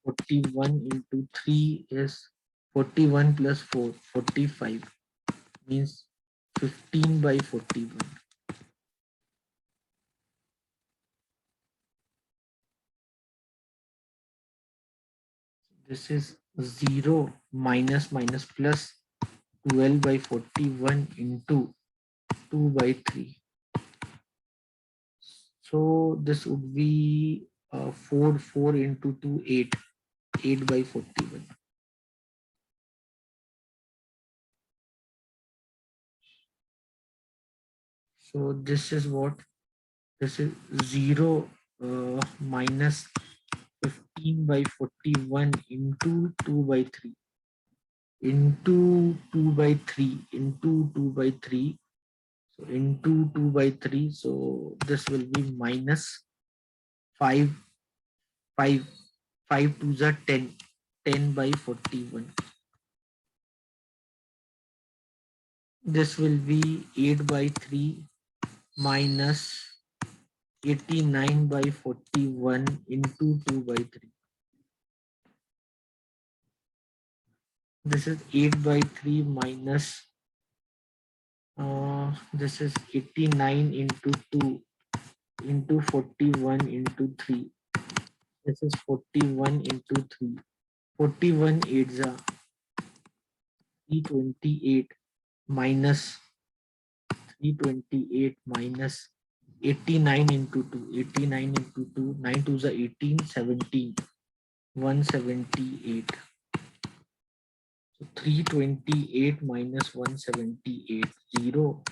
[SPEAKER 1] 41 into 3 is 41 plus 4, 45, means 15 by 41. This is 0 minus plus 12 by 41 into 2 by 3. So this would be 4 into 2, 8, 8 by 41. So this is what? This is 0 minus 15 by 41 into 2 by 3 into 2 by 3 into 2 by 3. So into 2 by 3. So this will be minus 5 to the 10, 10 by 41. This will be 8 by 3 minus 89 by 41 into 2 by 3. This is 8 by 3 minus this is 89 into 2 into 41 into 3. This is 41 into 3. 41 8s are 328 minus 328 minus 89 into 2. 89 into 2. 9 2s are 18, 17. 178. So 328 minus 178, 0,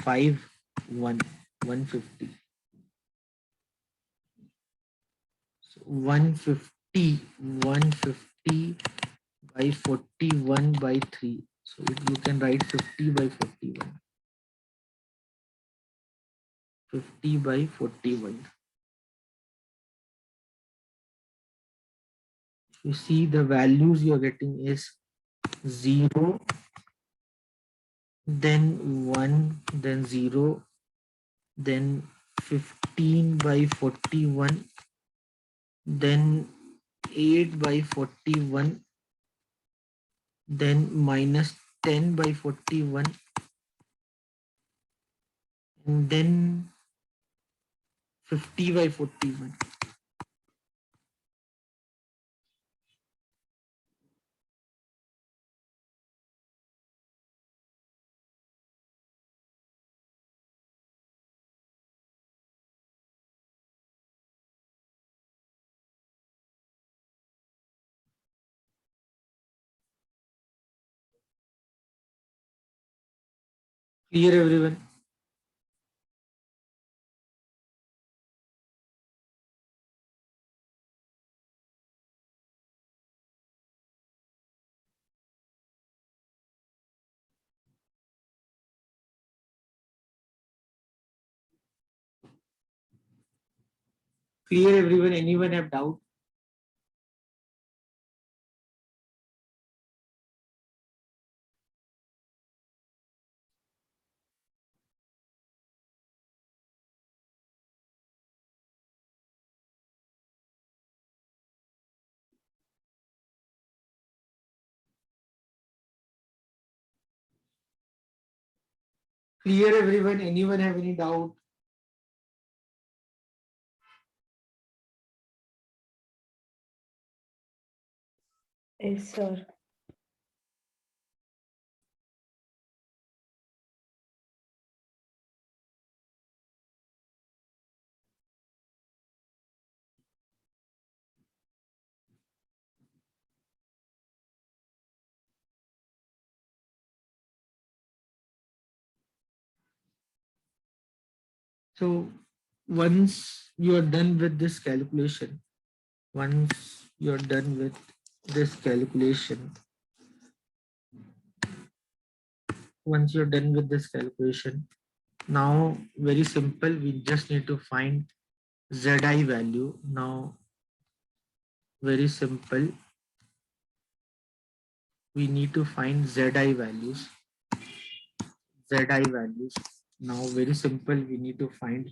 [SPEAKER 1] 5, 1, 150. So 150 by 41 by 3. So you can write 50 by 41. 50 by 41. You see the values you're getting is 0, then 1, then 0, then 15 by 41, then 8 by 41, then minus 10 by 41, and then 50 by 41. Clear, everyone? Clear, everyone? Anyone have doubt? Clear, everyone? Anyone have any doubt?
[SPEAKER 2] Yes, sir. So once you are done with this calculation, once you're done with this calculation, once you're done with this calculation, now very simple, we just need to find zi value. Now very simple, we need to find zi values. Zi values. Now very simple, we need to find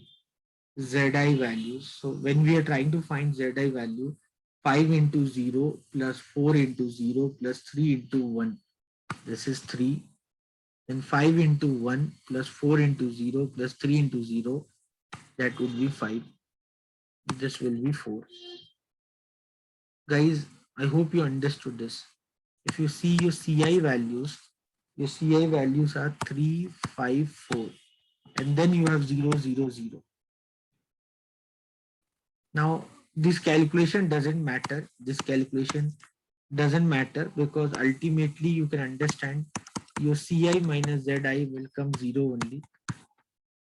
[SPEAKER 2] zi values. So when we are trying to find zi value, 5 into 0 plus 4 into 0 plus 3 into 1. This is 3. Then 5 into 1 plus 4 into 0 plus 3 into 0. That would be 5. This will be 4. Guys, I hope you understood this. If you see your CI values are 3, 5, 4. And then you have 0, 0, 0. Now, this calculation doesn't matter. This calculation doesn't matter because ultimately you can understand your CI minus ZI will come 0 only.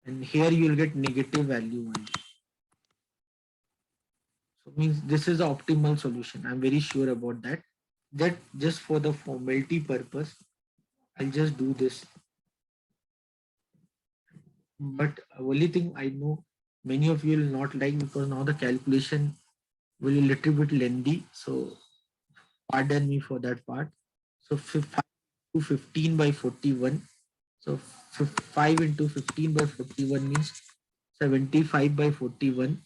[SPEAKER 2] And here you will get negative value only. So means this is the optimal solution. I'm very sure about that. That just for the formality purpose, I'll just do this. But only thing I know many of you will not like because now the calculation will be a little bit lengthy. So pardon me for that part. So 5 to 15 by 41. So 5 into 15 by 41 means 75 by 41.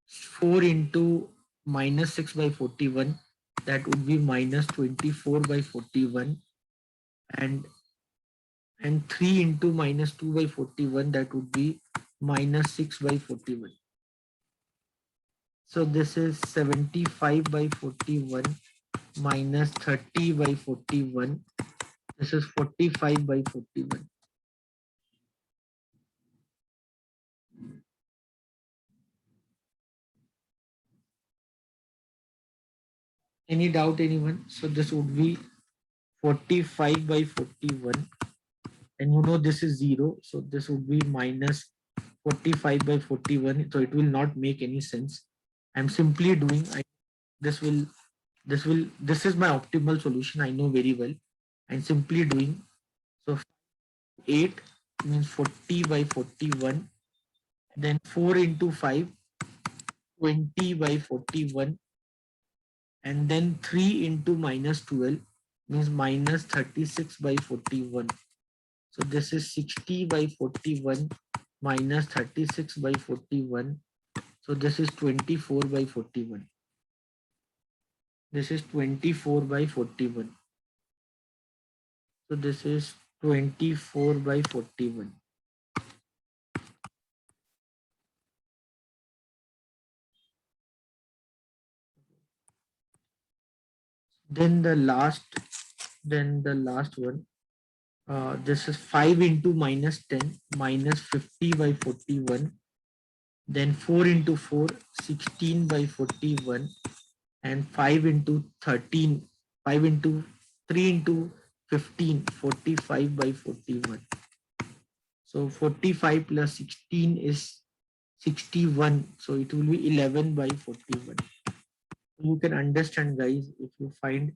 [SPEAKER 2] 4 into minus 6 by 41. That would be minus 24 by 41. And 3 into minus 2 by 41, that would be minus 6 by 41. So this is 75 by 41 minus 30 by 41. This is 45 by 41. Any doubt, anyone? So this would be 45 by 41, and you know this is 0, so this would be minus 45 by 41, so it will not make any sense. I'm simply doing, this is my optimal solution, I know very well. I'm simply doing, so 8 means 40 by 41, then 4 into 5, 20 by 41, and then 3 into minus 12 means minus 36 by 41. So this is 60 by 41 minus 36 by 41. So this is 24 by 41. This is 24 by 41. So this is 24 by 41. Then the last one, this is 5 into minus 10 minus 50 by 41. Then 4 into 4, 16 by 41, and 5 into 13, 5 into 3 into 15, 45 by 41. So 45 plus 16 is 61. So it will be 11 by 41. You can understand, guys, if you find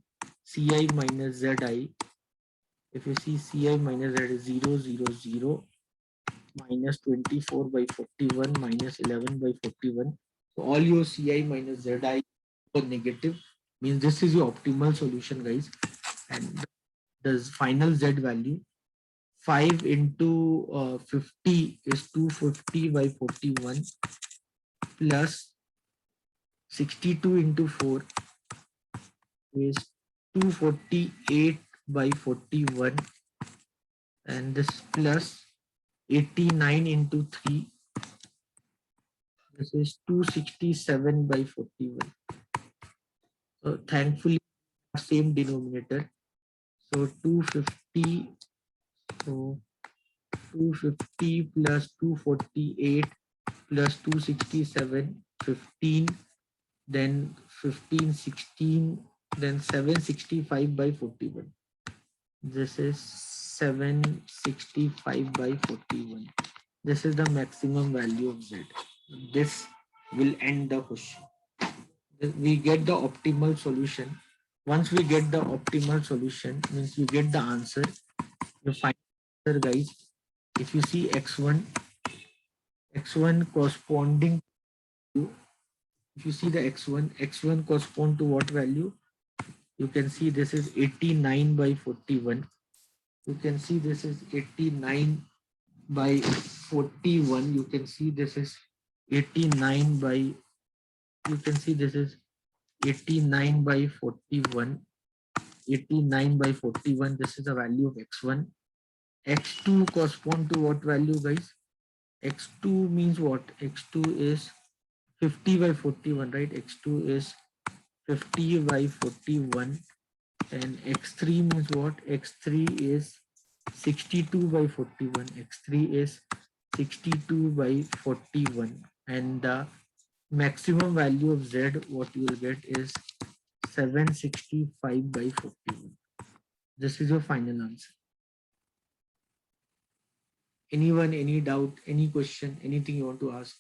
[SPEAKER 2] Ci minus Zi, if you see Ci minus Z is 0, 0, 0, minus 24 by 41 minus 11 by 41. So all your Ci minus Zi are negative, means this is your optimal solution, guys. And the final Z value, 5 into 50 is 250 by 41 plus 62 into 4 is 248 by 41, and this plus 89 into 3, this is 267 by 41. So thankfully same denominator, so 250, so 250 plus 248 plus 267, 15, then 15, 16, then 765 by 41. This is 765 by 41. This is the maximum value of Z. This will end the question. We get the optimal solution. Once we get the optimal solution, means you get the answer. You find the answer, guys. If you see x1 corresponding to, if you see the x1 correspond to what value? You can see this is 89 by 41. You can see this is 89 by 41. You can see this is 89 by, you can see this is 89 by 41. 89 by 41. This is the value of x1. x2 correspond to what value, guys? x2 means what? x2 is 50 by 41, right? x2 is 50 by 41. And x3 means what? x3 is 62 by 41. x3 is 62 by 41. And the maximum value of Z, what you will get is 765 by 41. This is your final answer. Anyone, any doubt, any question, anything you want to ask?